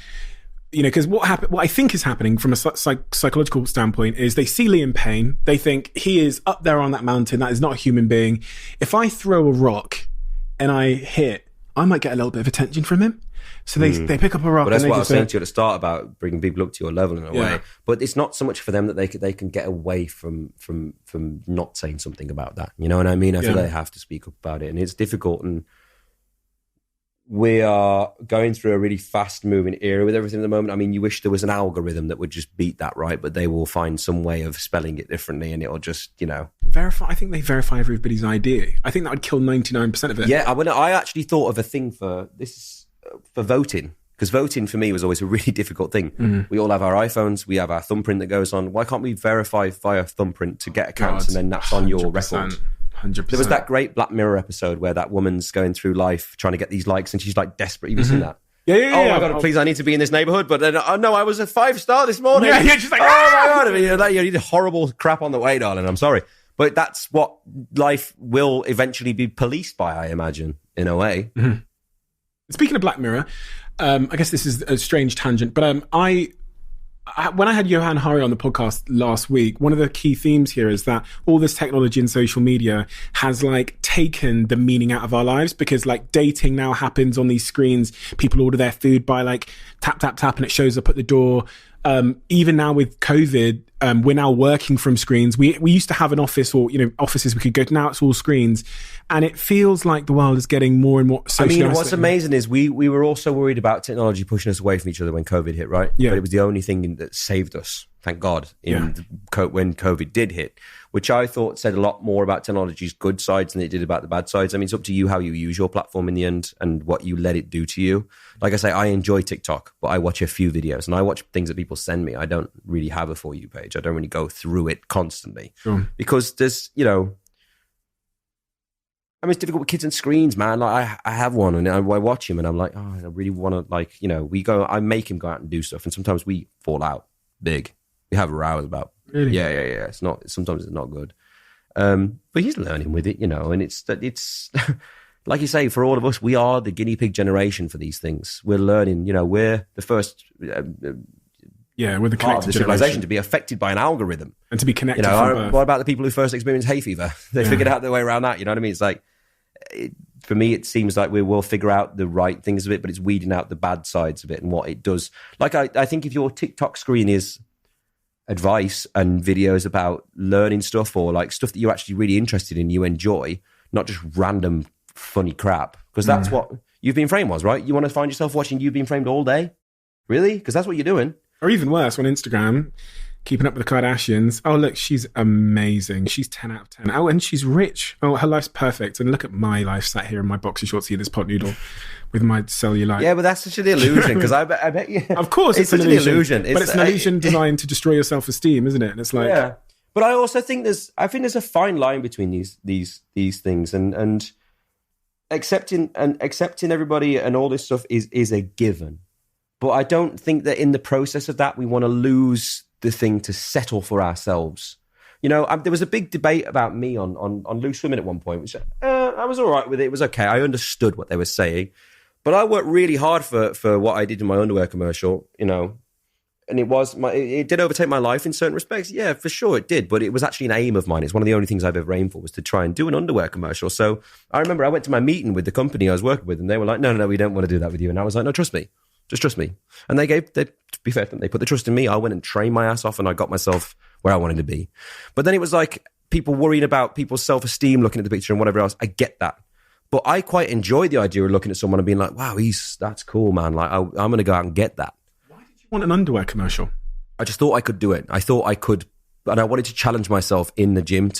S1: because what I think is happening from a psychological standpoint is they see Liam Payne, they think he is up there on that mountain, that is not a human being. If I throw a rock and I hit, I might get a little bit of attention from him. So they pick up a rock.
S2: But that's
S1: and
S2: what I was saying to you at the start about bringing people up to your level in a way. But it's not so much for them that they can get away from not saying something about that. You know what I mean? I feel they have to speak up about it, and it's difficult. And we are going through a really fast moving era with everything at the moment. I mean, you wish there was an algorithm that would just beat that, right? But they will find some way of spelling it differently, and it'll just
S1: verify. I think they verify everybody's ID. I think that would kill 99% of it.
S2: Yeah, I actually thought of a thing for this. For voting, because voting for me was always a really difficult thing. We all have our iPhones, we have our thumbprint that goes on. Why can't we verify via thumbprint to get accounts and then that's on your record?
S1: 100%.
S2: There was that great Black Mirror episode where that woman's going through life trying to get these likes and she's like desperate. You've seen that?
S1: Yeah.
S2: Oh my God, please, I need to be in this neighborhood. But then, no, I was a 5-star this morning.
S1: Yeah, you're just like,
S2: oh my God. I mean, you need horrible crap on the way, darling. I'm sorry. But that's what life will eventually be policed by, I imagine, in a way.
S1: Speaking of Black Mirror, I guess this is a strange tangent, but when I had Johan Hari on the podcast last week, one of the key themes here is that all this technology and social media has like taken the meaning out of our lives, because like dating now happens on these screens. People order their food by like tap, tap, tap, and it shows up at the door. Even now with COVID, we're now working from screens. We used to have an office or, offices we could go to. Now it's all screens. And it feels like the world is getting more and more socially.
S2: What's amazing is we were also worried about technology pushing us away from each other when COVID hit, right?
S1: Yeah.
S2: But it was the only thing that saved us, thank God, when COVID did hit, which I thought said a lot more about technology's good sides than it did about the bad sides. I mean, it's up to you how you use your platform in the end and what you let it do to you. Like I say, I enjoy TikTok, but I watch a few videos and I watch things that people send me. I don't really have a For You page. I don't really go through it constantly because there's, I mean, it's difficult with kids and screens, man. Like I have one and I watch him and I'm like, oh, I really want to, like, you know, I make him go out and do stuff, and sometimes we fall out big. We have rows about,
S1: really?
S2: Yeah. Sometimes it's not good. But he's learning with it, you know, and it's like you say, for all of us, we are the guinea pig generation for these things. We're learning, you know, we're the first
S1: we're the
S2: part of
S1: connected
S2: the civilization to be affected by an algorithm.
S1: And to be connected,
S2: you
S1: from
S2: know,
S1: birth.
S2: what about the people who first experienced hay fever? They figured out their way around that, you know what I mean? It's like, for me, it seems like we will figure out the right things of it, but it's weeding out the bad sides of it and what it does. Like, I think if your TikTok screen is advice and videos about learning stuff, or like stuff that you're actually really interested in, you enjoy, not just random funny crap, because that's what You've Been Framed was, right? You want to find yourself watching You've Been Framed all day? Really? Because that's what you're doing.
S1: Or even worse, on Instagram, keeping up with the Kardashians. Oh, look, she's amazing. She's 10 out of 10. Oh, and she's rich. Oh, her life's perfect. And look at my life sat here in my boxer shorts, here, this pot noodle with my cellulite.
S2: Yeah, but that's such an illusion, because I bet you...
S1: Of course, it's
S2: such
S1: an illusion. But it's an illusion
S2: it,
S1: designed to destroy your self-esteem, isn't it? And it's like...
S2: Yeah. But I also think there's a fine line between these things, and accepting everybody and all this stuff is a given. But I don't think that in the process of that, we want to lose the thing to settle for ourselves. You know, there was a big debate about me on loose swimming at one point, which I was all right with it. It was okay. I understood what they were saying. But I worked really hard for what I did in my underwear commercial, you know, and it did overtake my life in certain respects. Yeah, for sure it did. But it was actually an aim of mine. It's one of the only things I've ever aimed for, was to try and do an underwear commercial. So I remember I went to my meeting with the company I was working with, and they were like, no, we don't want to do that with you. And I was like, no, trust me. Just trust me. And to be fair, they put the trust in me. I went and trained my ass off, and I got myself where I wanted to be. But then it was like people worrying about people's self-esteem, looking at the picture and whatever else. I get that. But I quite enjoy the idea of looking at someone and being like, wow, that's cool, man. Like, I'm going to go out and get that.
S1: Why did you want an underwear commercial?
S2: I just thought I could do it. I thought I could, and I wanted to challenge myself in the gym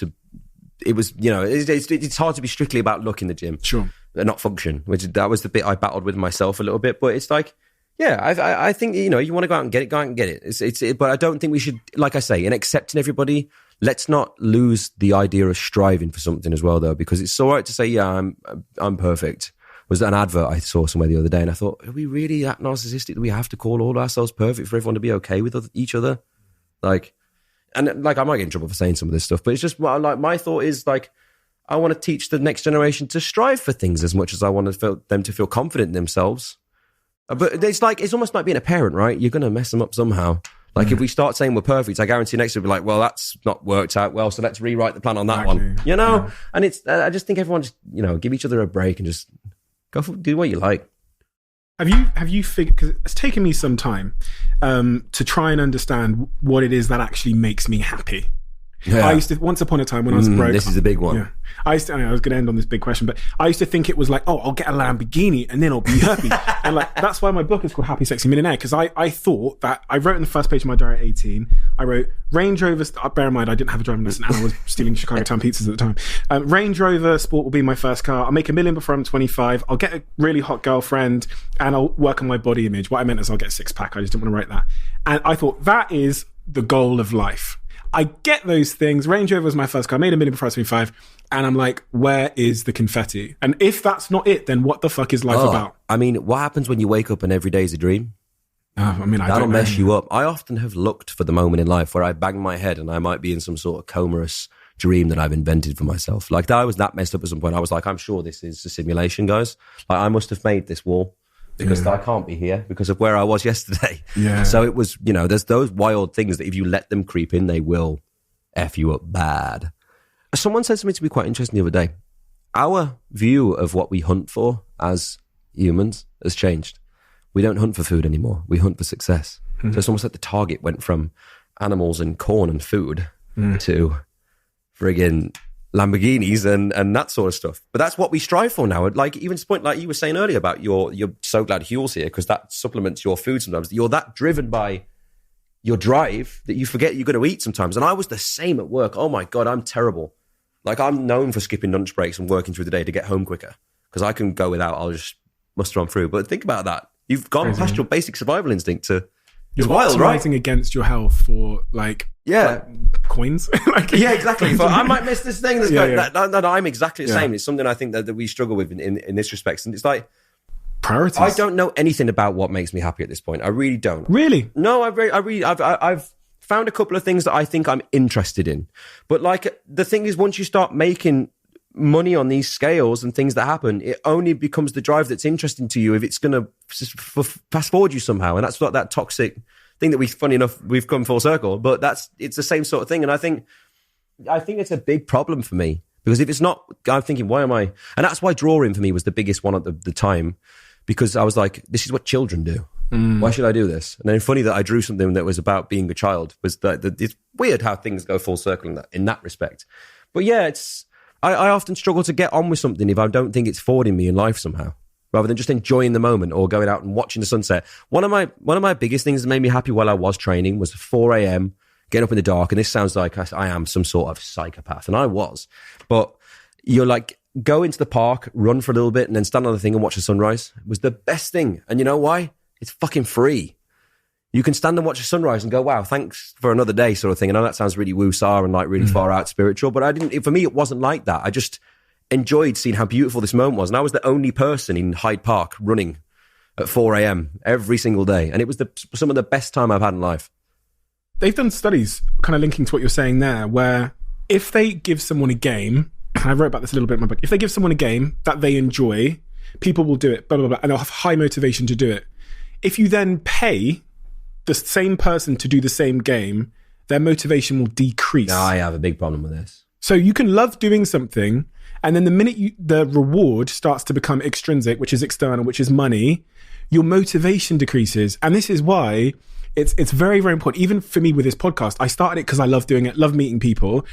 S2: it was, you know, it's hard to be strictly about look in the gym.
S1: Sure.
S2: And not function, that was the bit I battled with myself a little bit. But it's like, yeah, I think, you know, you want to go out and get it, but I don't think we should, like I say, in accepting everybody, let's not lose the idea of striving for something as well, though, because it's all right to say, yeah, I'm perfect. Was an advert I saw somewhere the other day, and I thought, are we really that narcissistic that we have to call all ourselves perfect for everyone to be okay with each other? Like, and like, I might get in trouble for saying some of this stuff, but it's just, like, my thought is, like, I want to teach the next generation to strive for things as much as I want them to feel confident in themselves. But it's like, it's almost like being a parent, right? You're going to mess them up somehow. Like, if we start saying we're perfect, I guarantee next we'll be like, well, that's not worked out well, so let's rewrite the plan on that one. You know? Yeah. And it's, I just think everyone just, you know, give each other a break and just do what you like.
S1: Have you figured, because it's taken me some time to try and understand what it is that actually makes me happy. Yeah. I used to, once upon a time when I was broke.
S2: This is a big one.
S1: Yeah, I was going to end on this big question, but I used to think it was like, oh, I'll get a Lamborghini and then I'll be happy. And like, that's why my book is called Happy Sexy Millionaire, because I thought that, I wrote in the first page of my diary at 18, I wrote Range Rover, bear in mind I didn't have a driving lesson and I was stealing Chicago Town pizzas at the time. Range Rover Sport will be my first car. I'll make $1 million before I'm 25. I'll get a really hot girlfriend and I'll work on my body image. What I meant is I'll get a six pack. I just didn't want to write that. And I thought that is the goal of life. I get those things. Range Rover was my first car. I made $1 million before I was 25. And I'm like, where is the confetti? And if that's not it, then what the fuck is life about?
S2: I mean, what happens when you wake up and every day is a dream? That'll mess you up. I often have looked for the moment in life where I bang my head and I might be in some sort of comatose dream that I've invented for myself. Like, I was that messed up at some point. I was like, I'm sure this is a simulation, guys. Like, I must have made this wall. Because I can't be here because of where I was yesterday. Yeah. So it was, you know, there's those wild things that if you let them creep in, they will F you up bad. Someone said something to me quite interesting the other day. Our view of what we hunt for as humans has changed. We don't hunt for food anymore. We hunt for success. Mm-hmm. So it's almost like the target went from animals and corn and food to friggin' Lamborghinis and that sort of stuff. But that's what we strive for now. Like, even to the point, like you were saying earlier about you're so glad Huel's here because that supplements your food sometimes. You're that driven by your drive that you forget you're going to eat sometimes. And I was the same at work. Oh my God, I'm terrible. Like, I'm known for skipping lunch breaks and working through the day to get home quicker because I can go without. I'll just muster on through. But think about that. You've gone past your basic survival instinct to...
S1: You're wild, right? Against your health for like
S2: Yeah.
S1: Coins.
S2: Yeah, exactly. But I might miss this thing. That's No, I'm exactly the same. It's something I think that we struggle with in this respect. And it's like,
S1: priorities.
S2: I don't know anything about what makes me happy at this point. I really don't.
S1: Really?
S2: No, I've found a couple of things that I think I'm interested in. But like, the thing is, once you start making money on these scales and things that happen, it only becomes the drive that's interesting to you if it's going to fast forward you somehow. And that's what that toxic thing that funny enough, we've come full circle, but it's the same sort of thing. And I think it's a big problem for me, because if it's not, I'm thinking, why am I? And that's why drawing for me was the biggest one at the time, because I was like, this is what children do. Why should I do this? And then funny that I drew something that was about being a child. Was that it's weird how things go full circle in that respect. But yeah, I often struggle to get on with something if I don't think it's forwarding me in life somehow, rather than just enjoying the moment or going out and watching the sunset. One of my biggest things that made me happy while I was training was 4 a.m. getting up in the dark. And this sounds like I am some sort of psychopath, and I was. But you're like, go into the park, run for a little bit, and then stand on the thing and watch the sunrise. It was the best thing. And you know why? It's fucking free. You can stand and watch a sunrise and go, wow, thanks for another day, sort of thing. I know that sounds really woo-saw and like really far out spiritual, but for me, it wasn't like that. I just enjoyed seeing how beautiful this moment was. And I was the only person in Hyde Park running at 4 a.m. every single day. And it was some of the best time I've had in life.
S1: They've done studies kind of linking to what you're saying there, where if they give someone a game, and I wrote about this a little bit in my book, if they give someone a game that they enjoy, people will do it, blah, blah, blah, and they'll have high motivation to do it. If you then pay the same person to do the same game, their motivation will decrease.
S2: No, I have a big problem with this.
S1: So you can love doing something, and then the minute the reward starts to become extrinsic, which is external, which is money, your motivation decreases. And this is why it's very, very important. Even for me with this podcast, I started it because I love doing it, love meeting people.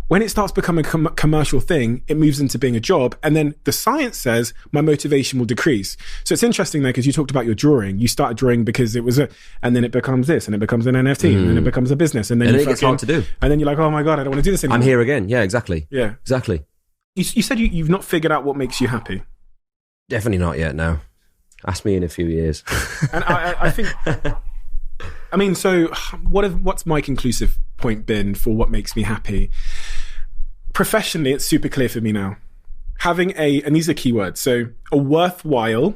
S1: When it starts becoming a commercial thing, it moves into being a job. And then the science says my motivation will decrease. So it's interesting there, because you talked about your drawing. You started drawing because it was and then it becomes this, and it becomes an NFT, and then it becomes a business. And then
S2: it gets hard to do.
S1: And then you're like, oh my God, I don't want to do this anymore.
S2: I'm here again. Yeah, exactly.
S1: Yeah.
S2: Exactly.
S1: You said you've not figured out what makes you happy.
S2: Definitely not yet, no. Ask me in a few years.
S1: And I think... I mean, so what's my conclusive point been for what makes me happy? Professionally, it's super clear for me now. Having and these are keywords, so a worthwhile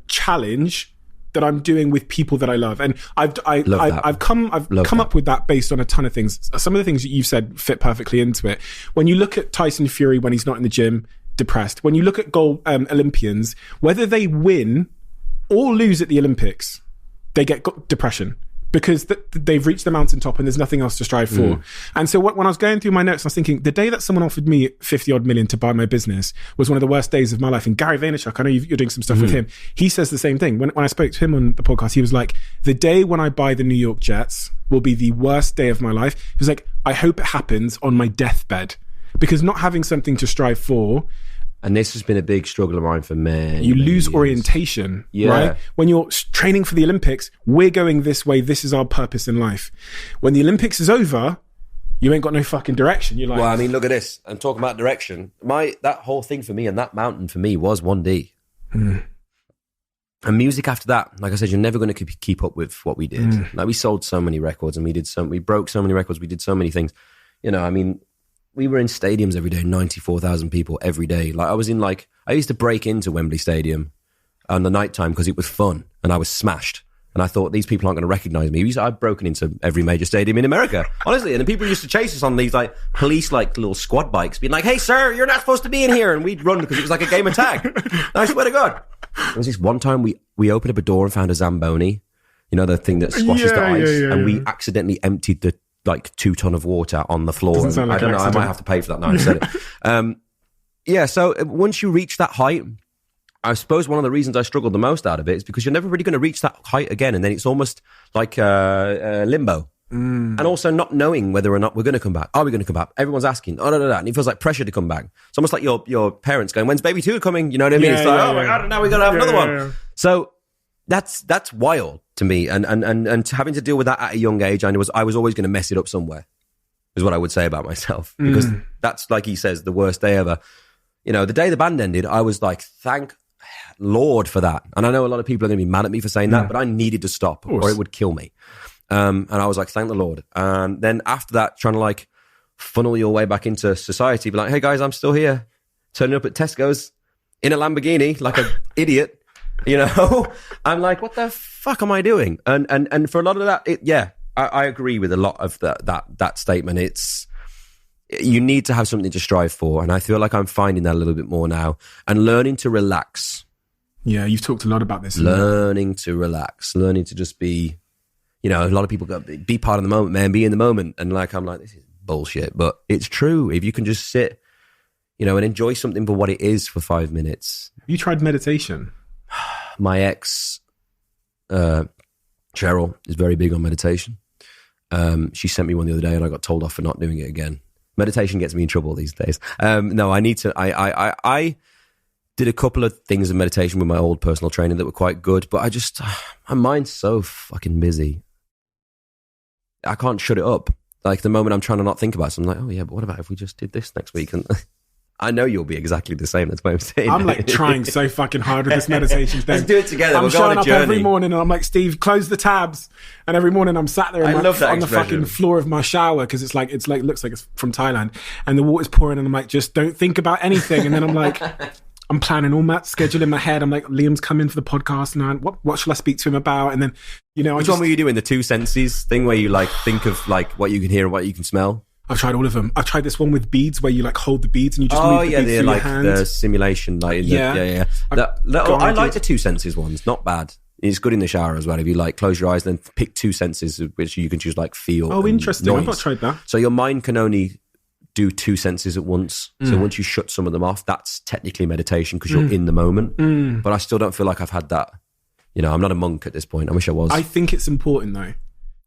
S1: challenge that I'm doing with people that I love. And I've come up with that based on a ton of things. Some of the things that you've said fit perfectly into it. When you look at Tyson Fury when he's not in the gym, depressed. When you look at gold Olympians, whether they win or lose at the Olympics, they get depression, because they've reached the mountaintop and there's nothing else to strive for. And so when I was going through my notes, I was thinking, the day that someone offered me 50 odd million to buy my business was one of the worst days of my life. And Gary Vaynerchuk, I know you're doing some stuff with him. He says the same thing. When I spoke to him on the podcast, he was like, the day when I buy the New York Jets will be the worst day of my life. He was like, I hope it happens on my deathbed, because not having something to strive for.
S2: And this has been a big struggle of mine for many
S1: You lose
S2: years.
S1: orientation, right? When you're training for the Olympics, we're going this way. This is our purpose in life. When the Olympics is over, you ain't got no fucking direction. You're like,
S2: well, I mean, look at this. I'm talking about direction. That whole thing for me, and that mountain for me, was 1D. And music after that, like I said, you're never going to keep up with what we did. Like, we sold so many records, and we broke so many records. We did so many things. You know, I mean, we were in stadiums every day, 94,000 people every day. Like, I used to break into Wembley Stadium on the nighttime because it was fun, and I was smashed. And I thought, these people aren't going to recognize me. I'd broken into every major stadium in America, honestly. And then people used to chase us on these like police, like little squad bikes, being like, hey, sir, you're not supposed to be in here. And we'd run because it was like a game of tag. And I swear to God. There was this one time we opened up a door and found a Zamboni, you know, the thing that squashes the ice. And we accidentally emptied the 2 ton of water on the floor.
S1: Doesn't sound like
S2: I don't know. I might have to pay for that now. I said it. So once you reach that height, I suppose one of the reasons I struggled the most out of it is because you're never really going to reach that height again. And then it's almost like limbo. And also not knowing whether or not we're going to come back. Are we going to come back? Everyone's asking. And it feels like pressure to come back. It's almost like your parents going, when's baby 2 coming? You know what I mean? It's like, oh my God, now we got to have another one. Yeah. So that's wild to me. And having to deal with that at a young age, I was always going to mess it up somewhere, is what I would say about myself. Because that's, like he says, the worst day ever. You know, the day the band ended, I was like, thank Lord for that. And I know a lot of people are going to be mad at me for saying that, but I needed to stop or it would kill me. And I was like, thank the Lord. And then after that, trying to like funnel your way back into society, be like, hey guys, I'm still here. Turning up at Tesco's in a Lamborghini like an idiot, you know? I'm like, what the fuck am I doing? And for a lot of that, I agree with a lot of that statement. It's, you need to have something to strive for. And I feel like I'm finding that a little bit more now and learning to relax.
S1: Yeah, you've talked a lot about this.
S2: Learning to relax, learning to just be, you know, a lot of people go, be part of the moment, man, be in the moment. And like, I'm like, this is bullshit. But it's true. If you can just sit, you know, and enjoy something for what it is for 5 minutes.
S1: You tried meditation?
S2: My ex, Cheryl, is very big on meditation. She sent me one the other day and I got told off for not doing it again. Meditation gets me in trouble these days. No, I need to, I did a couple of things of meditation with my old personal training that were quite good, but I just, my mind's so fucking busy. I can't shut it up. Like the moment I'm trying to not think about something, I'm like, oh yeah, but what about if we just did this next week? And I know you'll be exactly the same. That's what I'm saying.
S1: I'm like trying so fucking hard with this meditation thing.
S2: Let's do it together.
S1: I'm
S2: we'll
S1: showing
S2: go on a
S1: up
S2: journey.
S1: every morning and I'm like, Steve, close the tabs. And every morning I'm sat there on the fucking floor of my shower because it's like looks like it's from Thailand and the water's pouring and I'm like, just don't think about anything. And then I'm like, I'm planning all that schedule in my head. I'm like, Liam's coming for the podcast and what shall I speak to him about? And then, you know,
S2: which one were you doing? The two senses thing where you like think of like what you can hear and what you can smell?
S1: I've tried all of them. I've tried this one with beads where you like hold the beads and you just move the beads through your hand.
S2: The simulation, like yeah. I like the two senses ones. Not bad. It's good in the shower as well. If you like close your eyes, then pick two senses which you can choose like feel.
S1: Oh, interesting.
S2: Noise.
S1: I've not tried that.
S2: So your mind can only do two senses at once. So once you shut some of them off, that's technically meditation because you're in the moment. But I still don't feel like I've had that. You know, I'm not a monk at this point. I wish I was.
S1: I think it's important though.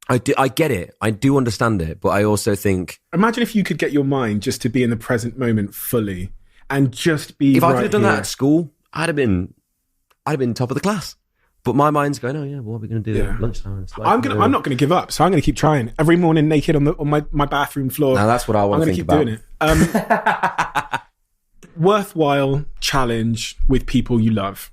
S2: I get it. I do understand it. But I also think...
S1: Imagine if you could get your mind just to be in the present moment fully and just be
S2: If I could have done that at school, I'd have been top of the class. But my mind's going, oh yeah, what are we going to do at lunchtime? Like,
S1: I'm not going to give up. So I'm going to keep trying. Every morning naked on my bathroom floor.
S2: Now that's what I want to think about.
S1: I'm going to keep doing it. Worthwhile challenge with people you love.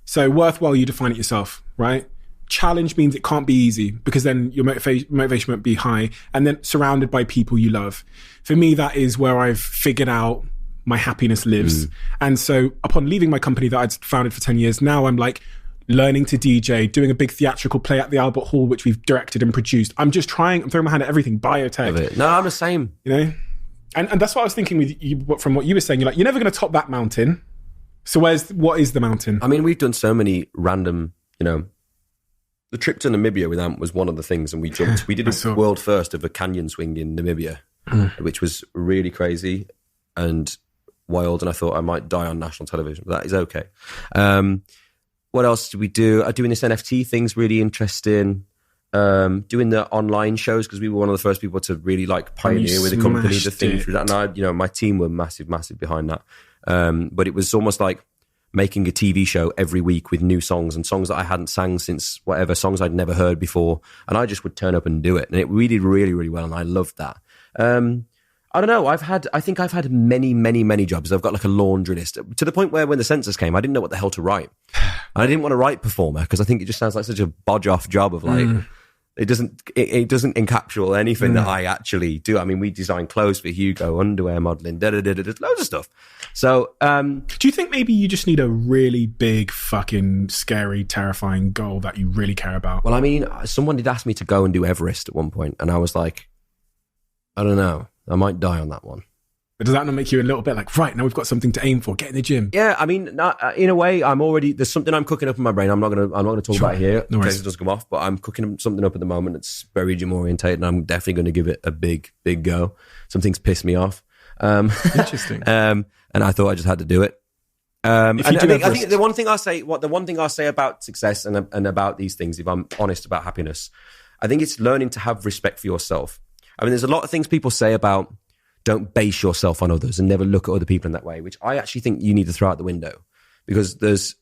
S1: So worthwhile, you define it yourself, right? Challenge means it can't be easy because then your motivation won't be high, and then surrounded by people you love. For me, that is where I've figured out my happiness lives. And so upon leaving my company that I'd founded for 10 years, now I'm like learning to DJ, doing a big theatrical play at the Albert Hall, which we've directed and produced. I'm throwing my hand at everything, biotech.
S2: No, I'm the same.
S1: You know? And that's what I was thinking with you, from what you were saying. You're like, you're never going to top that mountain. So what is the mountain?
S2: I mean, we've done so many random, you know, the trip to Namibia with Ant was one of the things, and we jumped. We did a world first of a canyon swing in Namibia, which was really crazy and wild. And I thought I might die on national television, but that is okay. What else did we do? Doing this NFT thing's really interesting. Doing the online shows because we were one of the first people to really like pioneer with the company the thing through that. And my team were massive behind that. But it was almost like making a TV show every week with new songs and songs that I hadn't sang since whatever, songs I'd never heard before. And I just would turn up and do it. And we did really, really well. And I loved that. I don't know. I think I've had many, many, many jobs. I've got like a laundry list to the point where when the census came, I didn't know what the hell to write. And I didn't want to write performer because I think it just sounds like such a bodge off job of like, it doesn't encapsulate anything that I actually do. I mean, we design clothes for Hugo, underwear modeling, loads of stuff. So,
S1: do you think maybe you just need a really big, fucking scary, terrifying goal that you really care about?
S2: Well, I mean, someone did ask me to go and do Everest at one point, and I was like, I don't know, I might die on that one.
S1: But does that not make you a little bit like, right, now we've got something to aim for, get in the gym?
S2: Yeah, I mean, in a way, there's something I'm cooking up in my brain. I'm not gonna talk about it here in case it does come off, but I'm cooking something up at the moment. It's very gym orientated, and I'm definitely going to give it a big, big go. Something's pissed me off.
S1: Interesting.
S2: And I thought I just had to do it. I think the one thing I say about success and about these things, if I'm honest about happiness, I think it's learning to have respect for yourself. I mean, there's a lot of things people say about don't base yourself on others and never look at other people in that way, which I actually think you need to throw out the window. Because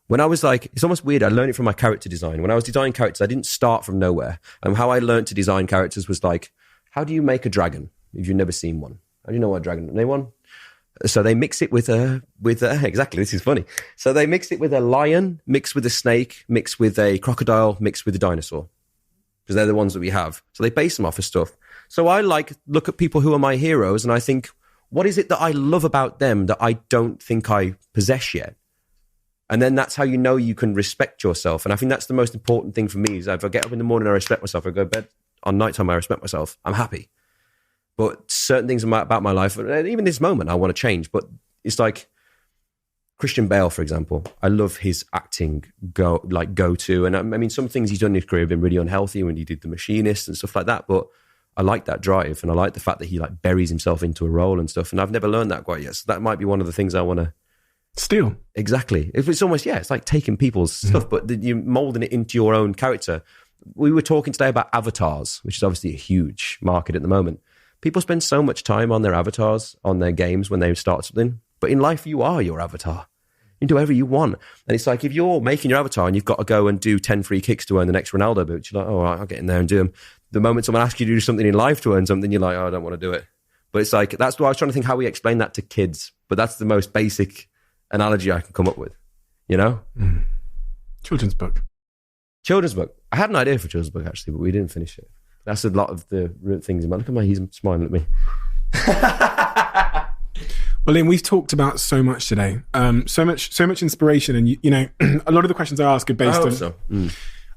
S2: when I was like, it's almost weird, I learned it from my character design. When I was designing characters, I didn't start from nowhere. And how I learned to design characters was like, how do you make a dragon if you've never seen one? How do you know what a dragon is? Anyone? So they mix it with exactly, this is funny. So they mix it with a lion, mixed with a snake, mixed with a crocodile, mixed with a dinosaur. because they're the ones that we have. So they base them off of stuff. So I look at people who are my heroes and I think, what is it that I love about them that I don't think I possess yet? And then that's how you know you can respect yourself. And I think that's the most important thing for me is if I get up in the morning, I respect myself. I go to bed on nighttime, I respect myself. I'm happy. But certain things about my life, even this moment, I want to change. But it's like Christian Bale, for example. I love his acting go-to. And I mean, some things he's done in his career have been really unhealthy when he did The Machinist and stuff like that. But I like that drive. And I like the fact that he buries himself into a role and stuff. And I've never learned that quite yet. So that might be one of the things I want to
S1: steal. Exactly.
S2: If it's almost, it's like taking people's stuff, but you're molding it into your own character. We were talking today about avatars, which is obviously a huge market at the moment. People spend so much time on their avatars, on their games when they start something. But in life, you are your avatar. You can do whatever you want. And it's like if you're making your avatar and you've got to go and do 10 free kicks to earn the next Ronaldo boot, you're like, oh, I'll get in there and do them. The moment someone asks you to do something in life to earn something, you're like, oh, I don't want to do it. But it's like, that's why I was trying to think how we explain that to kids. But that's the most basic analogy I can come up with, you know?
S1: Children's book.
S2: Children's book. I had an idea for a children's book, actually, but we didn't finish it. That's a lot of the things in my... Look at he's smiling at me.
S1: Well, Liam, we've talked about so much today. So much inspiration. And, you know, a lot of the questions I ask are based on...
S2: So.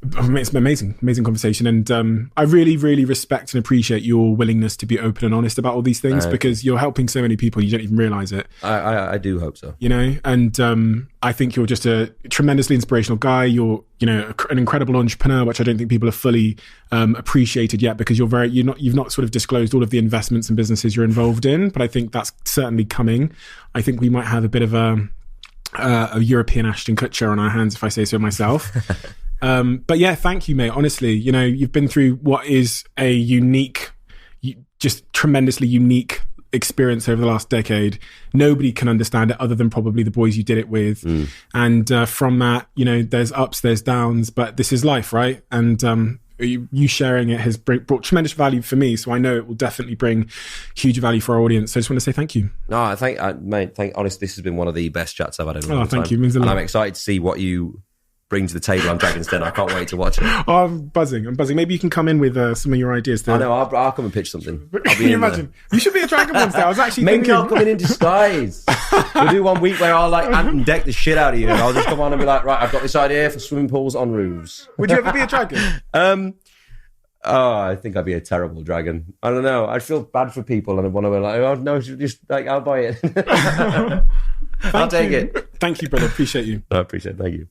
S1: It's an amazing conversation. And I really, really respect and appreciate your willingness to be open and honest about all these things because you're helping so many people, you don't even realise it.
S2: I do hope so.
S1: You know, and I think you're just a tremendously inspirational guy. You're, you know, an incredible entrepreneur, which I don't think people have fully appreciated yet because you've not sort of disclosed all of the investments and businesses you're involved in. But I think that's certainly coming. I think we might have a bit of a European Ashton Kutcher on our hands, if I say so myself. But yeah, thank you, mate. Honestly, you know, you've been through what is a unique, just tremendously unique experience over the last decade. Nobody can understand it other than probably the boys you did it with. And from that, you know, there's ups, there's downs, but this is life, right? And you sharing it has brought tremendous value for me. So I know it will definitely bring huge value for our audience. So I just want to say thank you.
S2: No, honestly, this has been one of the best chats I've had in a long time.
S1: Thank you. It means a lot.
S2: And I'm excited to see what you bring to the table on Dragon's Den. I can't wait to watch it.
S1: Oh, I'm buzzing. Maybe you can come in with some of your ideas.
S2: I know. I'll come and pitch something.
S1: Can you imagine? You should be a dragon monster. I was actually
S2: maybe I'll come in disguise. We'll do one week where I'll Ant and deck the shit out of you, and I'll just come on and be like, right, I've got this idea for swimming pools on roofs.
S1: Would you ever be a dragon?
S2: I think I'd be a terrible dragon. I don't know. I'd feel bad for people, and I'd want to be like, oh no, just I'll buy it. I'll take it.
S1: Thank you, brother. Appreciate you.
S2: I appreciate it. Thank you.